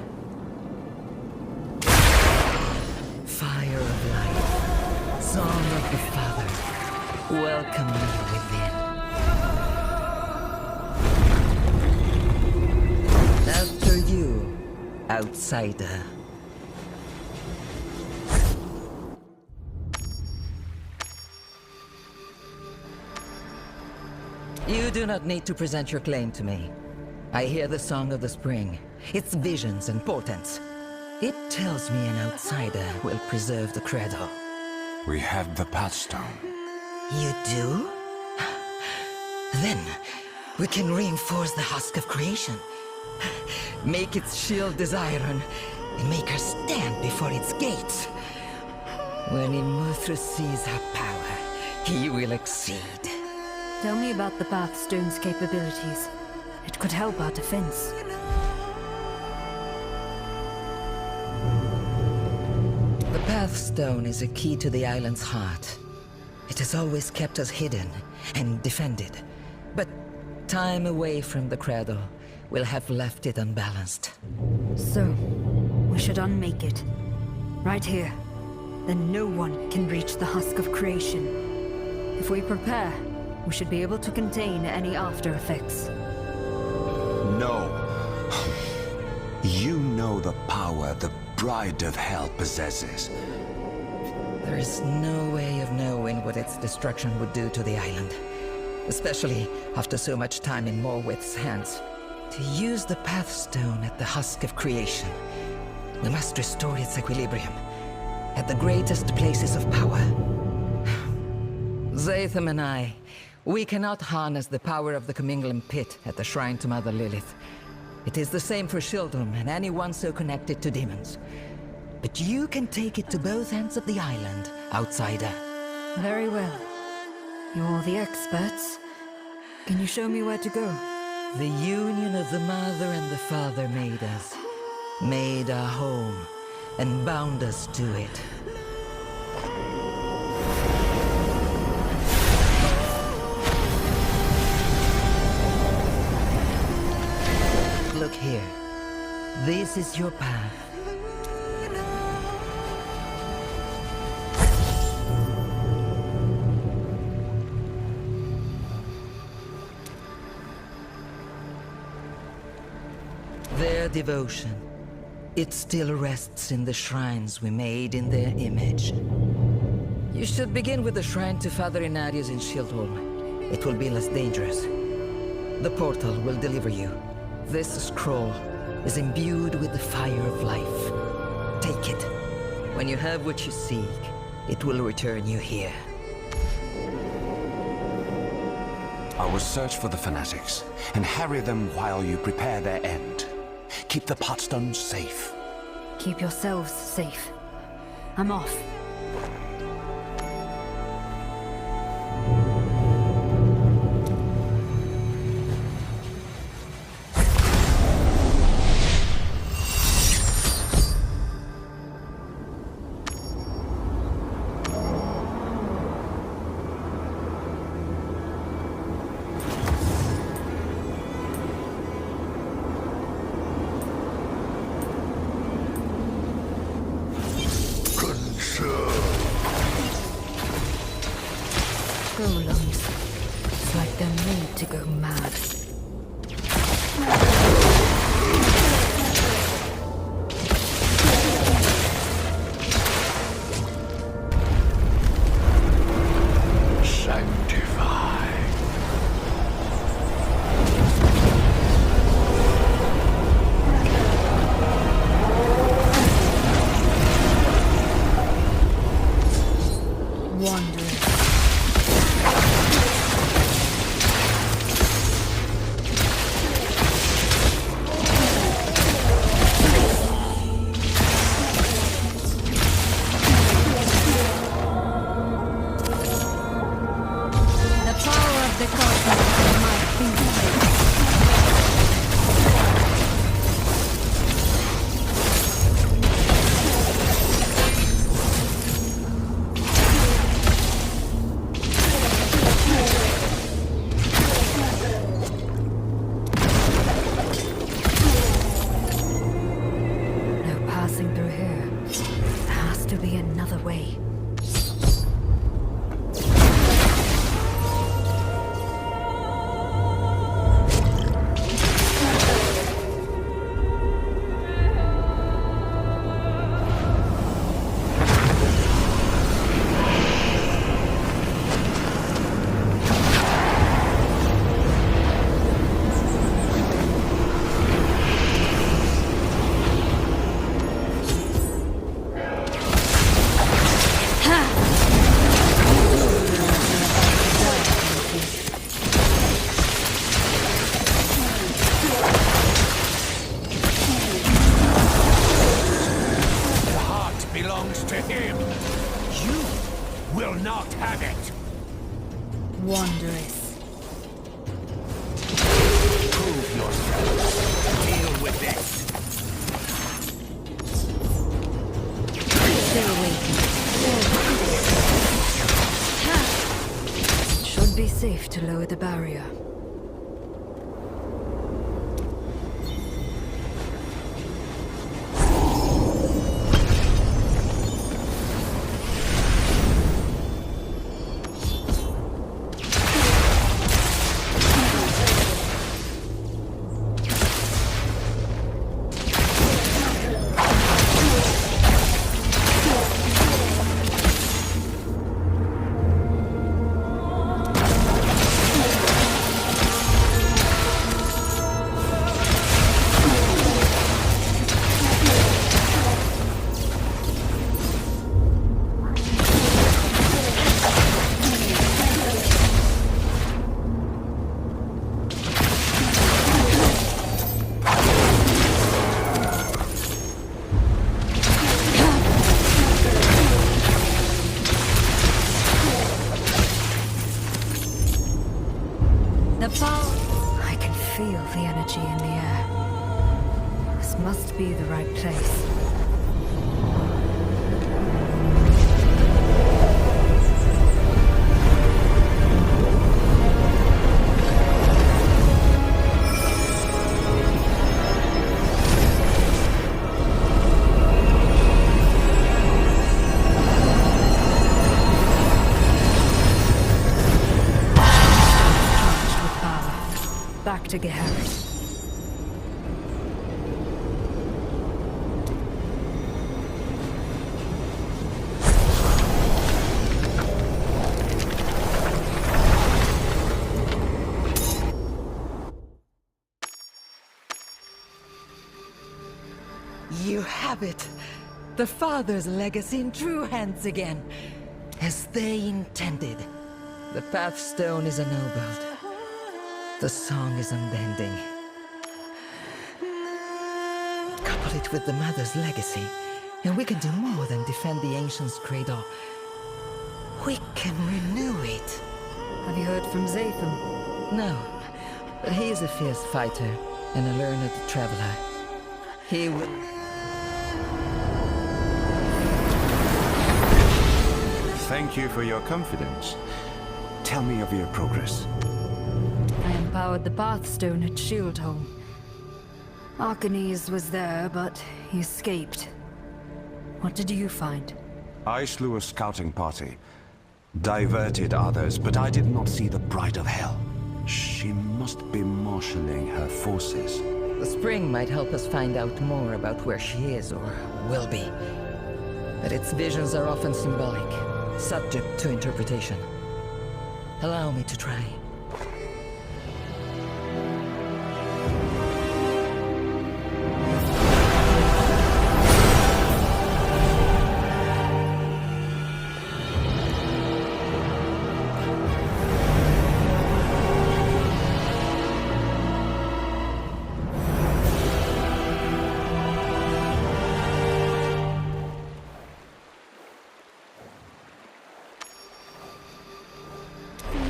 Fire of life, song of the Father, welcome me within. After you, outsider. You do not need to present your claim to me. I hear the song of the spring, its visions and portents. It tells me an outsider will preserve the Cradle. We have the Pathstone. You do? Then, we can reinforce the Husk of Creation. Make its shield as iron, and make her stand before its gates. When Imuthrus sees her power, he will exceed. Tell me about the Pathstone's capabilities. It could help our defense. The Pathstone is a key to the island's heart. It has always kept us hidden and defended. But time away from the Cradle will have left it unbalanced. So, we should unmake it. Right here. Then no one can reach the Husk of Creation. If we prepare, we should be able to contain any after effects. No. You know the power the Bride of Hell possesses. There is no way of knowing what its destruction would do to the island. Especially after so much time in Morwith's hands. To use the Pathstone at the Husk of Creation, we must restore its equilibrium at the greatest places of power. Zatham and I, we cannot harness the power of the Commingling Pit at the Shrine to Mother Lilith. It is the same for Shieldrum and anyone so connected to demons. But you can take it to both ends of the island, outsider. Very well. You're the experts. Can you show me where to go? The union of the Mother and the Father made us. Made our home, and bound us to it. Look here. This is your path. Their devotion. It still rests in the shrines we made in their image. You should begin with the shrine to Father Inarius in Shieldholm. It will be less dangerous. The portal will deliver you. This scroll is imbued with the fire of life. Take it. When you have what you seek, it will return you here. I will search for the fanatics and harry them while you prepare their end. Keep the Pathstone safe. Keep yourselves safe. I'm off. golems. It's like they're made to go mad. Wondrous. Prove yourself. Deal with this. Still waiting. Should be safe to lower the barrier. I can feel the energy in the air. This must be the right place. Back to Gerhardt. You have it. The Father's legacy in true hands again. As they intended. The Pathstone is ennobled. The song is unbending. Couple it with the Mother's legacy, and we can do more than defend the Ancient's Cradle. We can renew it. Have you heard from Zatham? No, but he is a fierce fighter and a learned traveler. He will... Thank you for your confidence. Tell me of your progress. I empowered the Pathstone at Shieldholm. Arcanese was there, but he escaped. What did you find? I slew a scouting party. diverted others, but I did not see the Bride of Hell. She must be marshalling her forces. The spring might help us find out more about where she is or will be. But its visions are often symbolic, subject to interpretation. Allow me to try.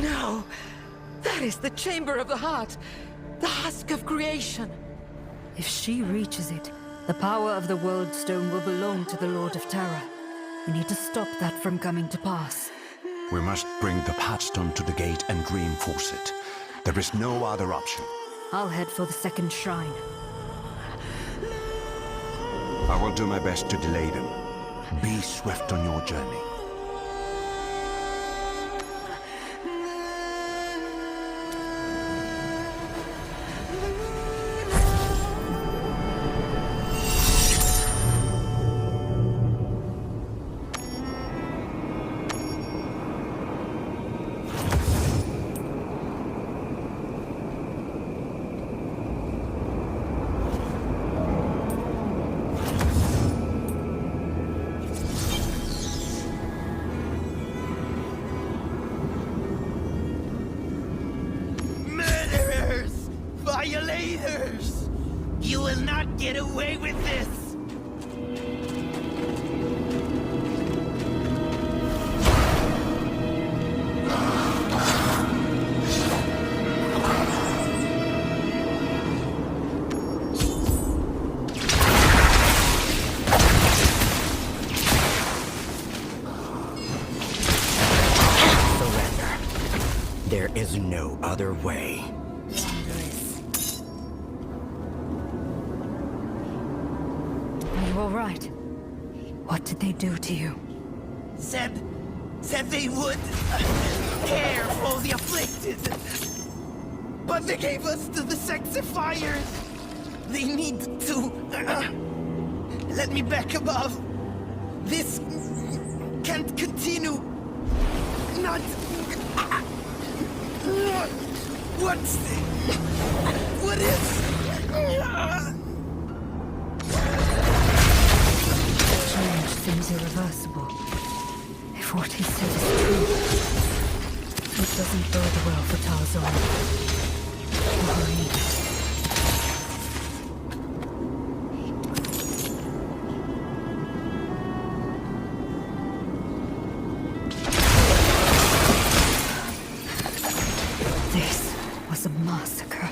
No! That is the Chamber of the Heart! The husk of creation! If she reaches it, the power of the World Stone will belong to the Lord of Terror. We need to stop that from coming to pass. We must bring the Pathstone to the gate and reinforce it. There is no other option. I'll head for the second shrine. I will do my best to delay them. Be swift on your journey. Violators! You will not get away with this! Surrender. There is no other way. All right. What did they do to you? Said they would care for the afflicted. But they gave us to the Sexifiers. They need to let me back above. This can't continue. Not. What is? Seems irreversible. If what he said is true, it doesn't bode well for Tarzan. Or Reaver. This was a massacre.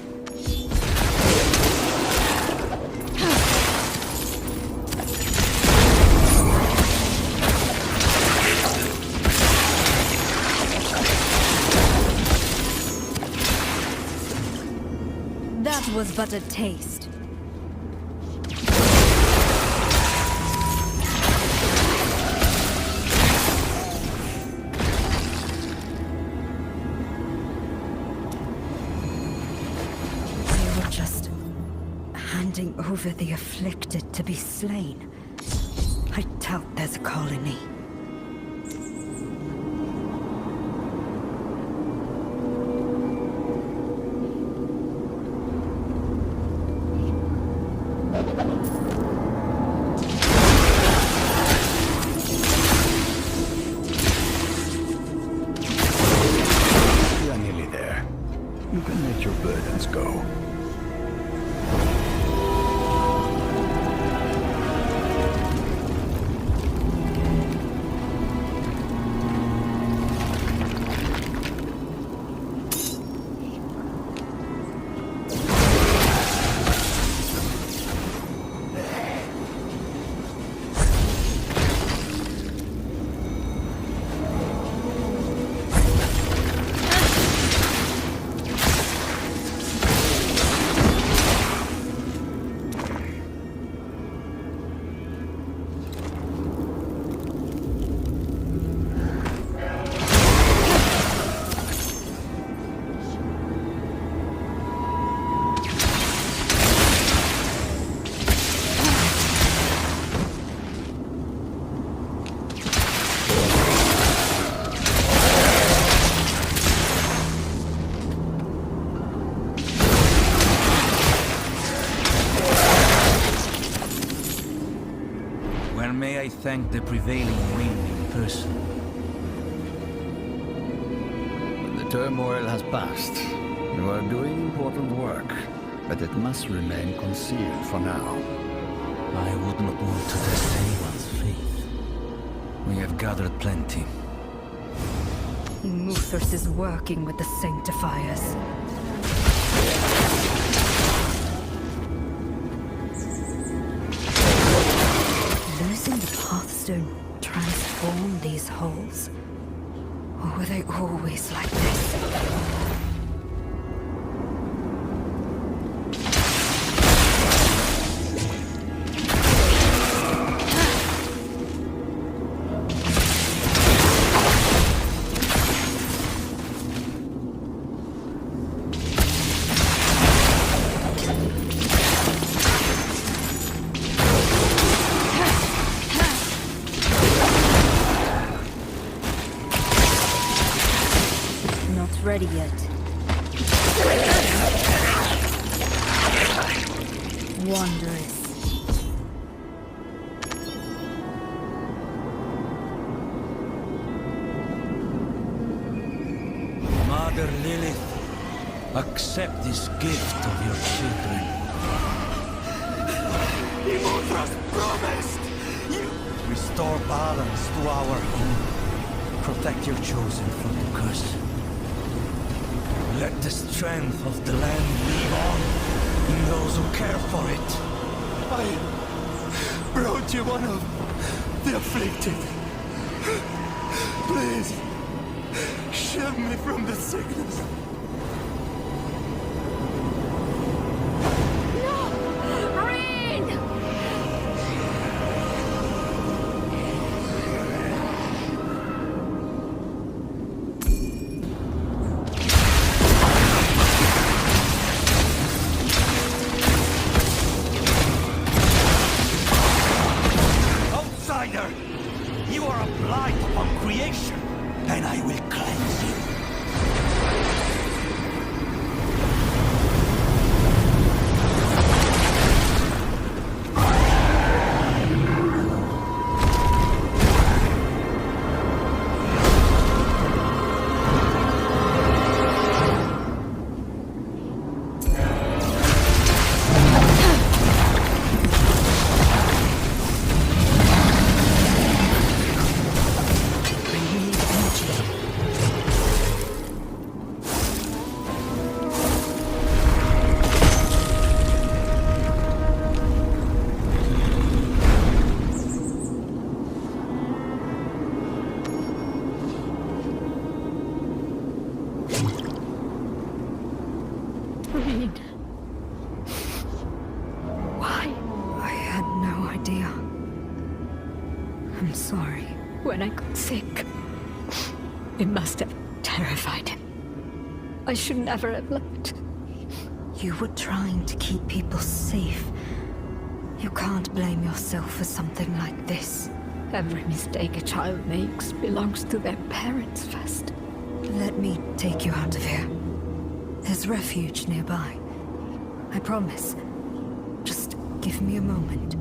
That was but a taste. They were just handing over the afflicted to be slain. I doubt there's a colony. You can let your burdens go. thank the prevailing wind in person. The turmoil has passed. You are doing important work, but it must remain concealed for now. I would not want to test anyone's faith. We have gathered plenty. Muthos is working with the Sanctifiers. Losing the Pathstone transformed these holes? Or were they always like this? Ready yet. Wondrous. Mother Lilith, accept this gift of your children. Immortal's promised! Restore balance to our home. Protect your chosen from the curse. Let the strength of the land live on in those who care for it. I brought you one of the afflicted. Please, shield me from the sickness. You are a blight upon creation, and I will cleanse you. Why? I had no idea. I'm sorry. When I got sick, it must have terrified him. I should never have left. You were trying to keep people safe. You can't blame yourself for something like this. Every mistake a child makes belongs to their parents first. Let me take you out of here. There's refuge nearby. I promise. Just give me a moment.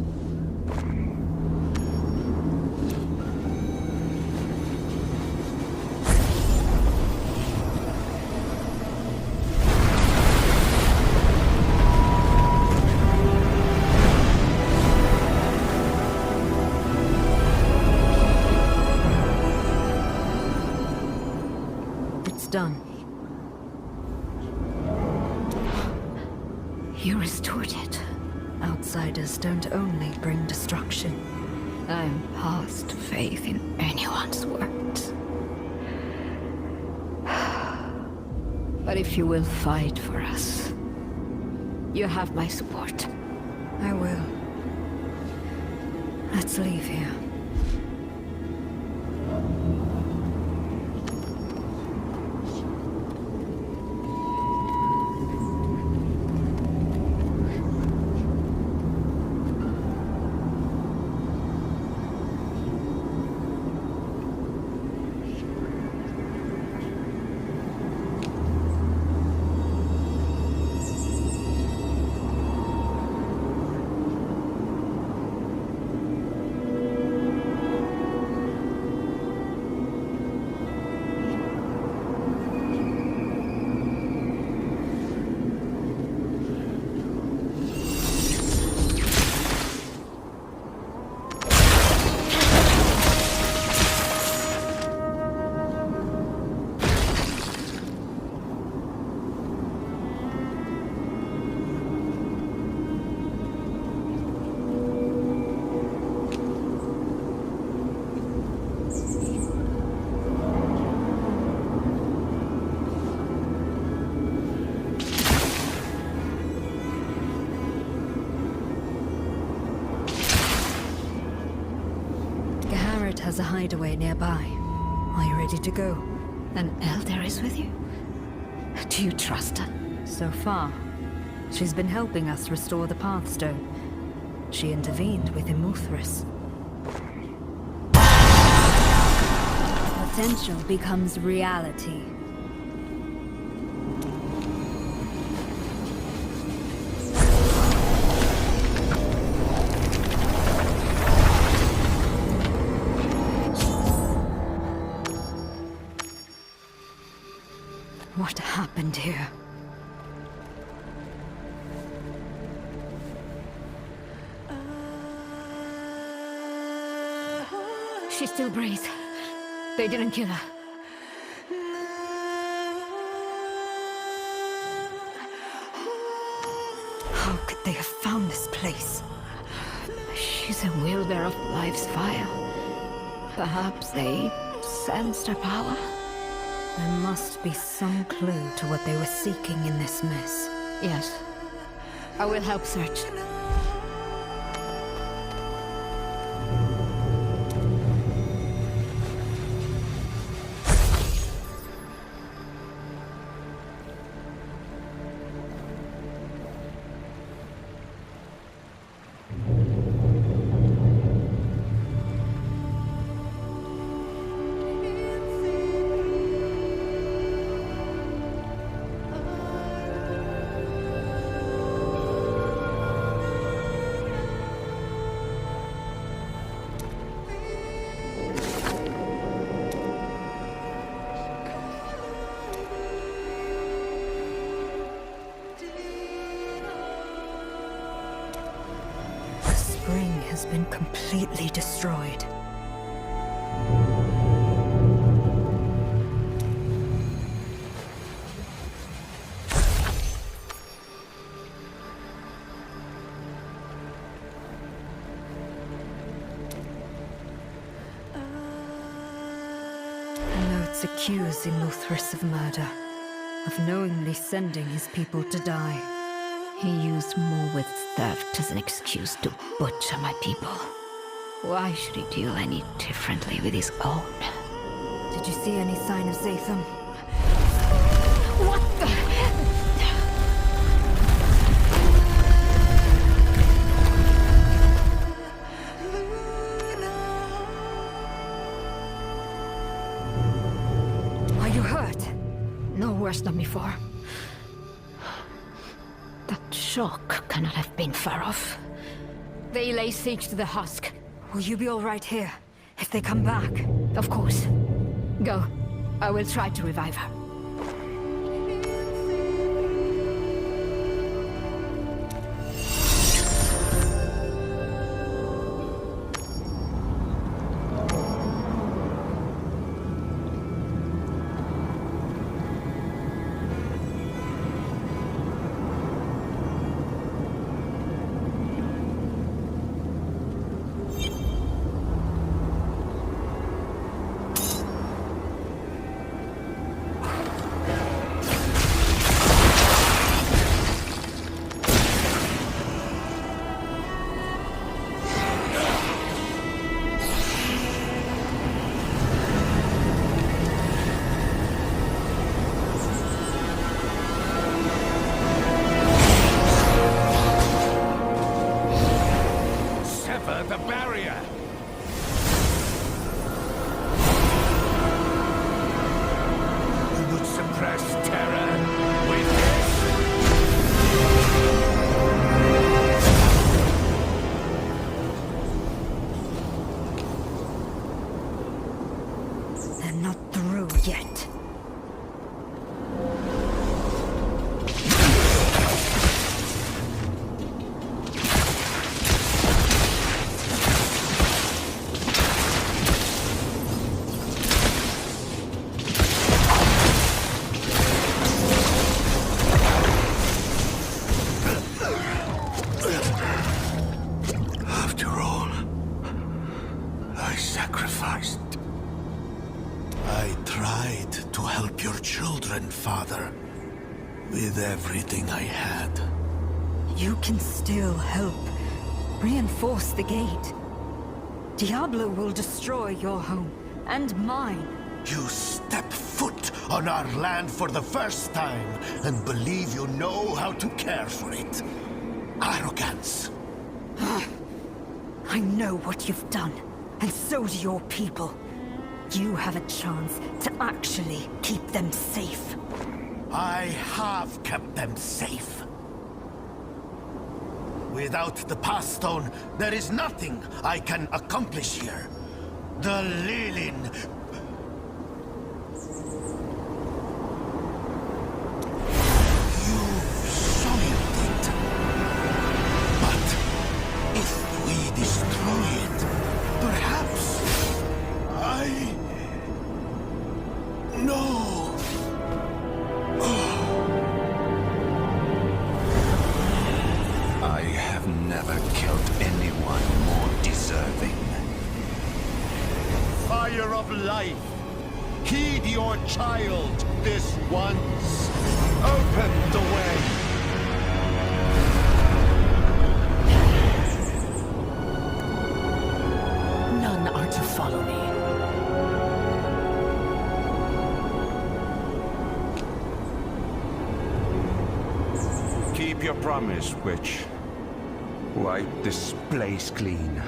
It's done. You restored it. Outsiders don't only bring destruction. I'm past faith in anyone's words. But if you will fight for us, you have my support. I will. Let's leave here. hideaway nearby. Are you ready to go? An elder is with you? Do you trust her? So far, she's been helping us restore the Pathstone. She intervened with Immortal. Potential becomes reality. What happened here? She still breathes. They didn't kill her. How could they have found this place? She's a wielder of life's fire. Perhaps they sensed her power? There must be some clue to what they were seeking in this mess. Yes. I will help search. Has been completely destroyed. The notes accuse Immortal of murder, of knowingly sending his people to die. He used Morwith's theft as an excuse to butcher my people. Why should he deal any differently with his own? Did you see any sign of Zatham? What the? Are you hurt? No worse than before. That shock cannot have been far off. They lay siege to the husk. Will you be all right here, if they come back? Of course. Go. I will try to revive her. Father, with everything I had. You can still help. Reinforce the gate. Diablo will destroy your home, and mine. You step foot on our land for the first time and believe you know how to care for it. Arrogance. I know what you've done, and so do your people. You have a chance to actually keep them safe. I have kept them safe. Without the Path Stone, there is nothing I can accomplish here. The Lilin... You soiled it. But if we destroy it, perhaps... No! I have never killed anyone more deserving. Fire of life! Heed your child this once! Open the way! None are to follow me. Keep your promise, witch. Wipe this place clean.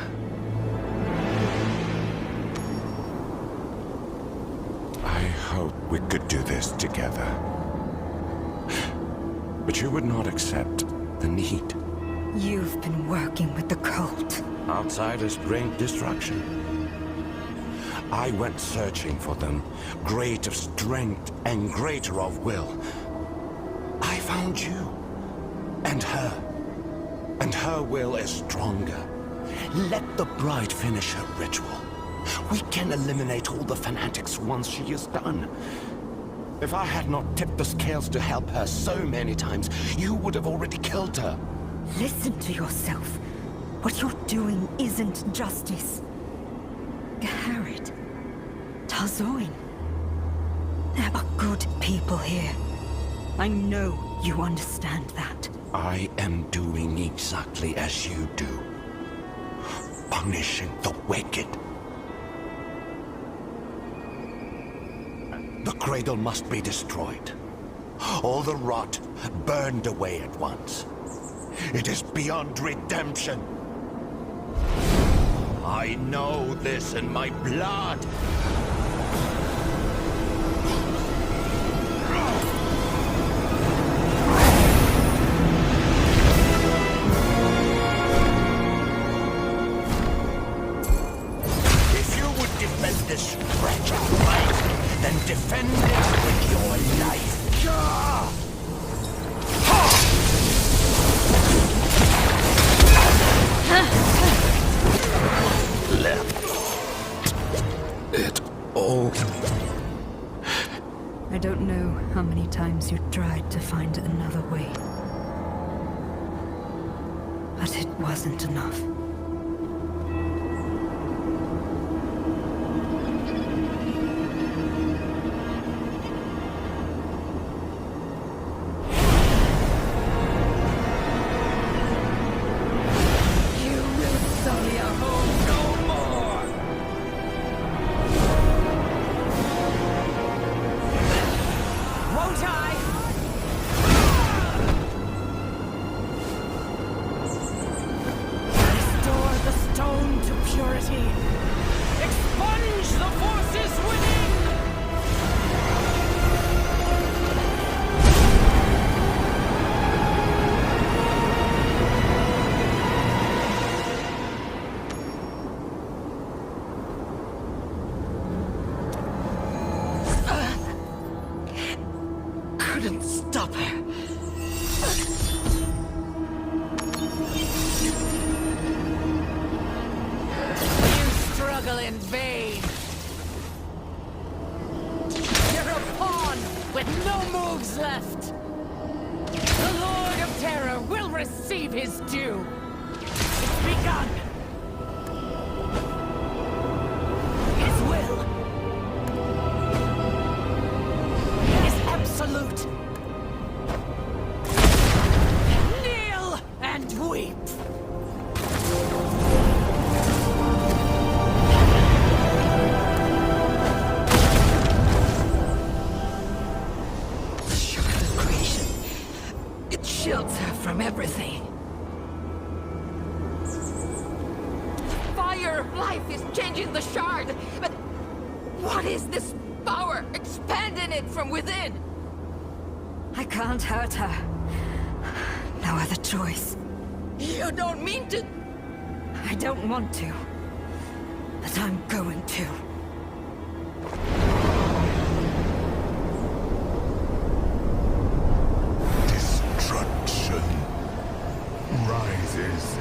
I hope we could do this together. But you would not accept the need. You've been working with the cult. Outsiders bring destruction. I went searching for them, great of strength and greater of will. I found you. And her. And her will is stronger. Let the bride finish her ritual. We can eliminate all the fanatics once she is done. If I had not tipped the scales to help her so many times, you would have already killed her. Listen to yourself. What you're doing isn't justice. Garrett. Tarzoin. There are good people here. I know you understand that. I am doing exactly as you do. Punishing the wicked. The Cradle must be destroyed. All the rot burned away at once. It is beyond redemption. I know this in my blood. This fragile life, then defend it with your life. Left it all. I don't know how many times you tried to find another way. But it wasn't enough. shields her from everything. Fire of life is changing the shard, but what is this power expanding it from within? I can't hurt her. No other choice. You don't mean to... I don't want to. But I'm going to. Destruction rises.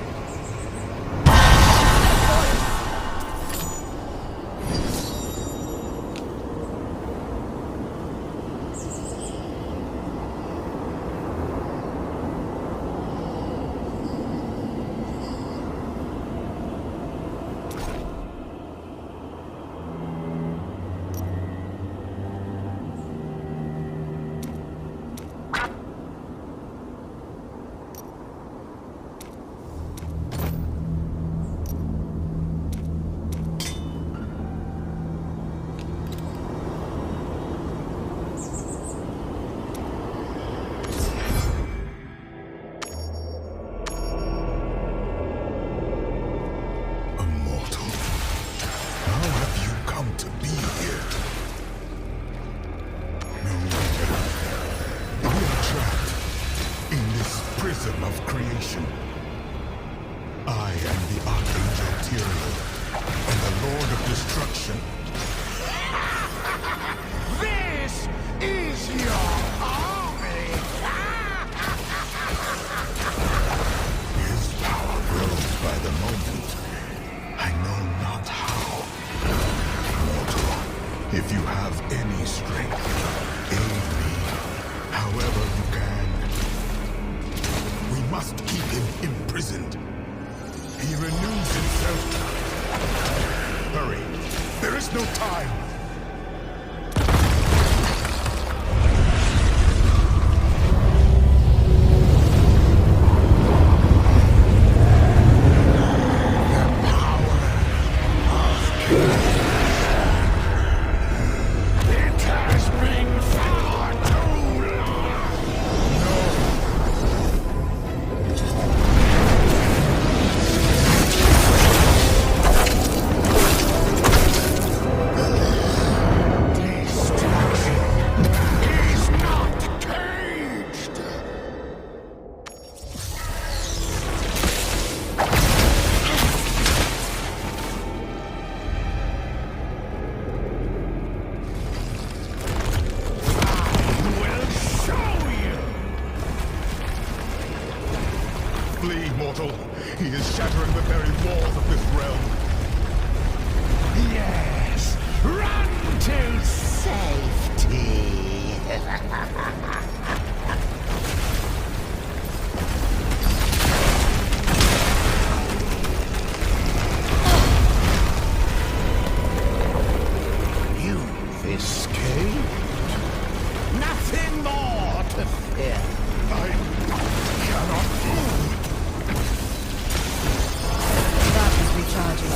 Of creation. I am the Archangel Tyrael, and the Lord of Destruction. This is your army! His power grows by the moment. I know not how. Mortal, if you have any strength, aid me, however you can. We must keep him imprisoned. He renews himself. Hurry. There is no time. He is shattering the very walls of this realm. Yes! Run to safety! You've escaped. Nothing more to fear. I cannot move. Recharging.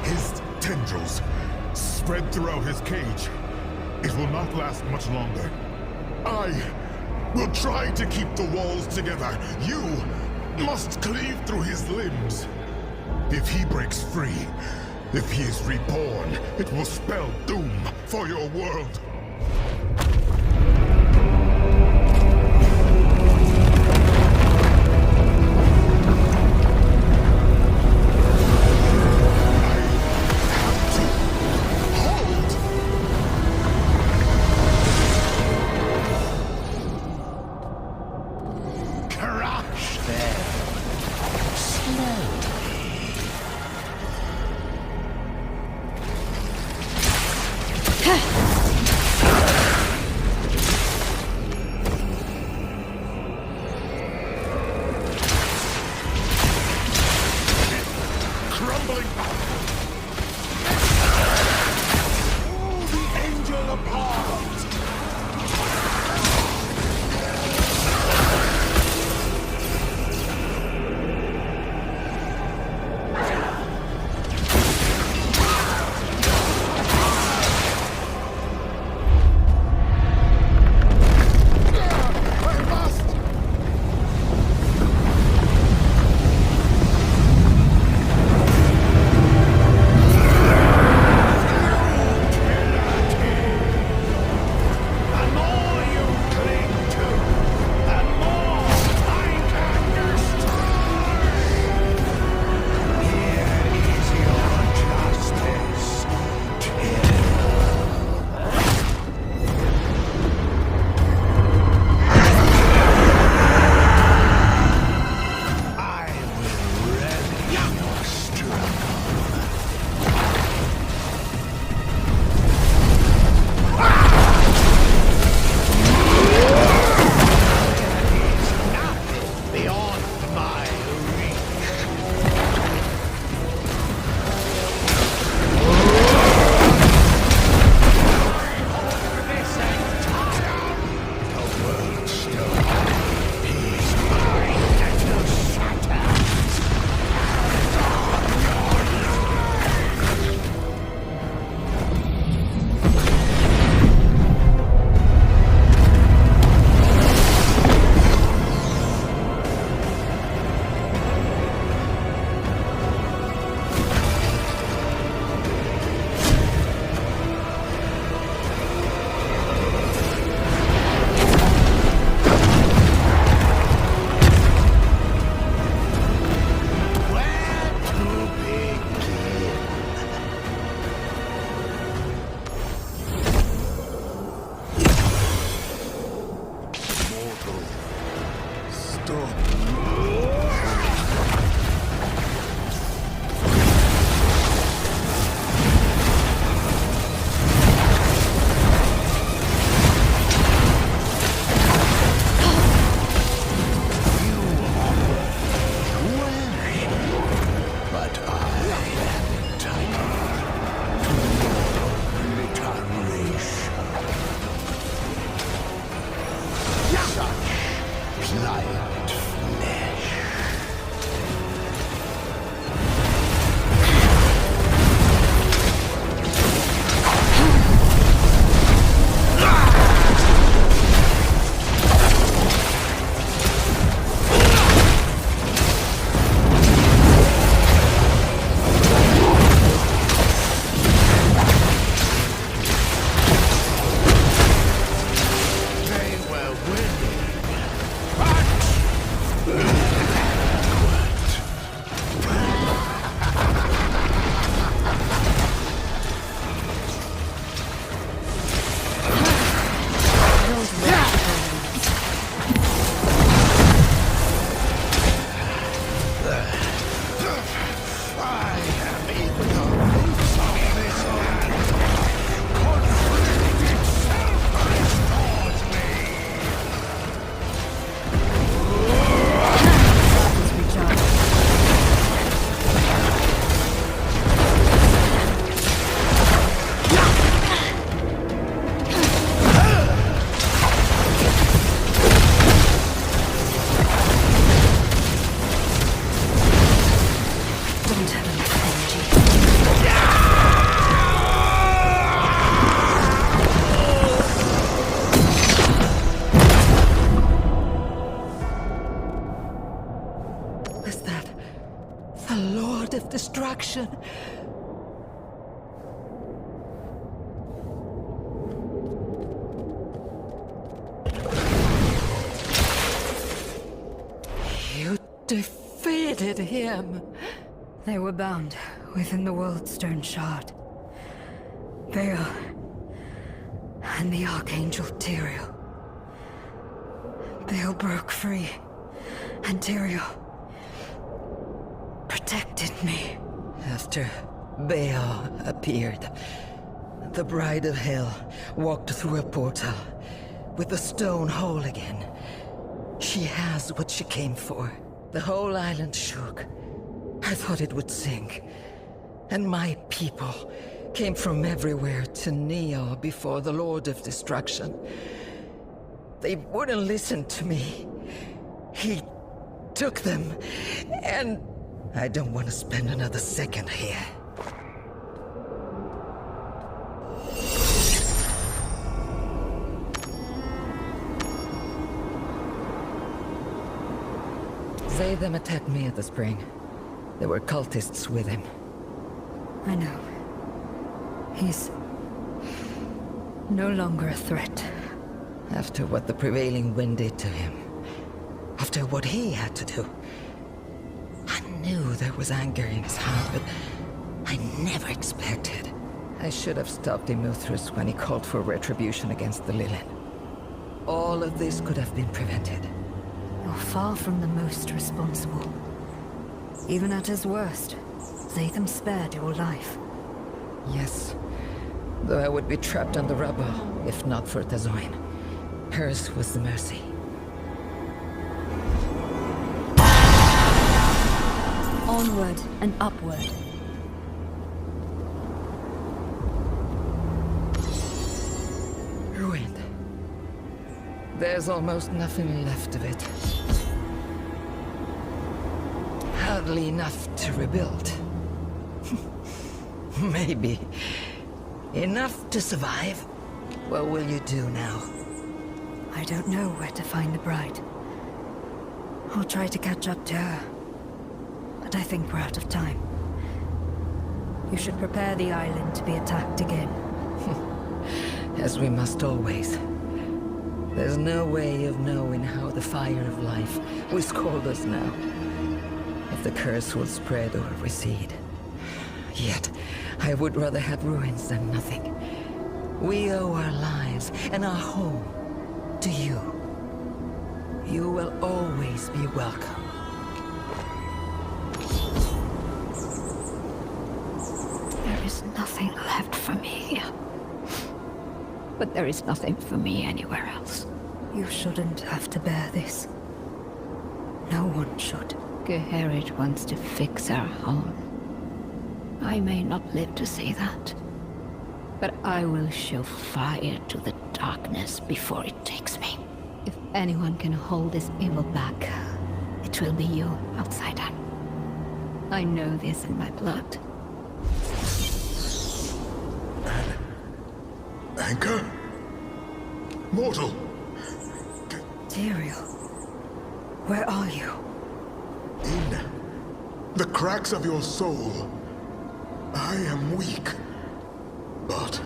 His tendrils spread throughout his cage. It will not last much longer. I will try to keep the walls together. You must cleave through his limbs. If he breaks free, if he is reborn, it will spell doom for your world. Don't have enough energy. Was that the Lord of Destruction? You defeated him. They were bound within the world's stone shard. Baal and the Archangel Tyrael. Baal broke free, and Tyrael protected me. After Baal appeared, the Bride of Hell walked through a portal with the stone whole again. She has what she came for. The whole island shook. I thought it would sink. And my people came from everywhere to kneel before the Lord of Destruction. They wouldn't listen to me. He took them, and I don't want to spend another second here. Zatham attacked me at the spring. There were cultists with him. I know. He's no longer a threat. After what the prevailing wind did to him, after what he had to do, I knew there was anger in his heart, but I never expected. I should have stopped Imuthras when he called for retribution against the Lilith. All of this could have been prevented. You're far from the most responsible. Even at his worst, Zatham spared your life. Yes, though I would be trapped on the rubble, if not for Tazoin. Hers was the mercy. Onward and upward. Ruined. There's almost nothing left of it. Hardly enough to rebuild. Maybe. Enough to survive. What will you do now? I don't know where to find the bride. I'll try to catch up to her. But I think we're out of time. You should prepare the island to be attacked again. As we must always. There's no way of knowing how the fire of life will scald us now. If the curse will spread or recede. Yet, I would rather have ruins than nothing. We owe our lives and our home to you. You will always be welcome. There is nothing left for me here. But there is nothing for me anywhere else. You shouldn't have to bear this. No one should. Geherit wants to fix our home. I may not live to see that. But I will show fire to the darkness before it takes me. If anyone can hold this evil back, it will be you, outsider. I know this in my blood. Anchor? Mortal! Tyrael, where are you? In the cracks of your soul, I am weak, but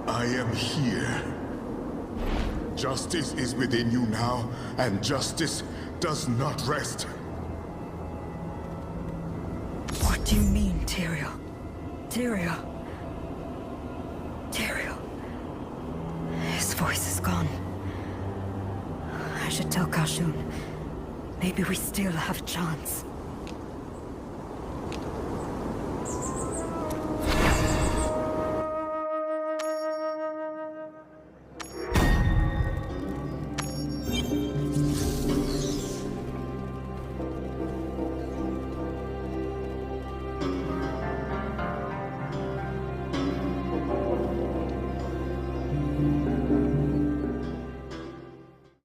I am here. Justice is within you now, and justice does not rest. What do you mean, Tyrael? Tyrael? Tyrael? His voice is gone. I should tell Kashun. Maybe we still have a chance.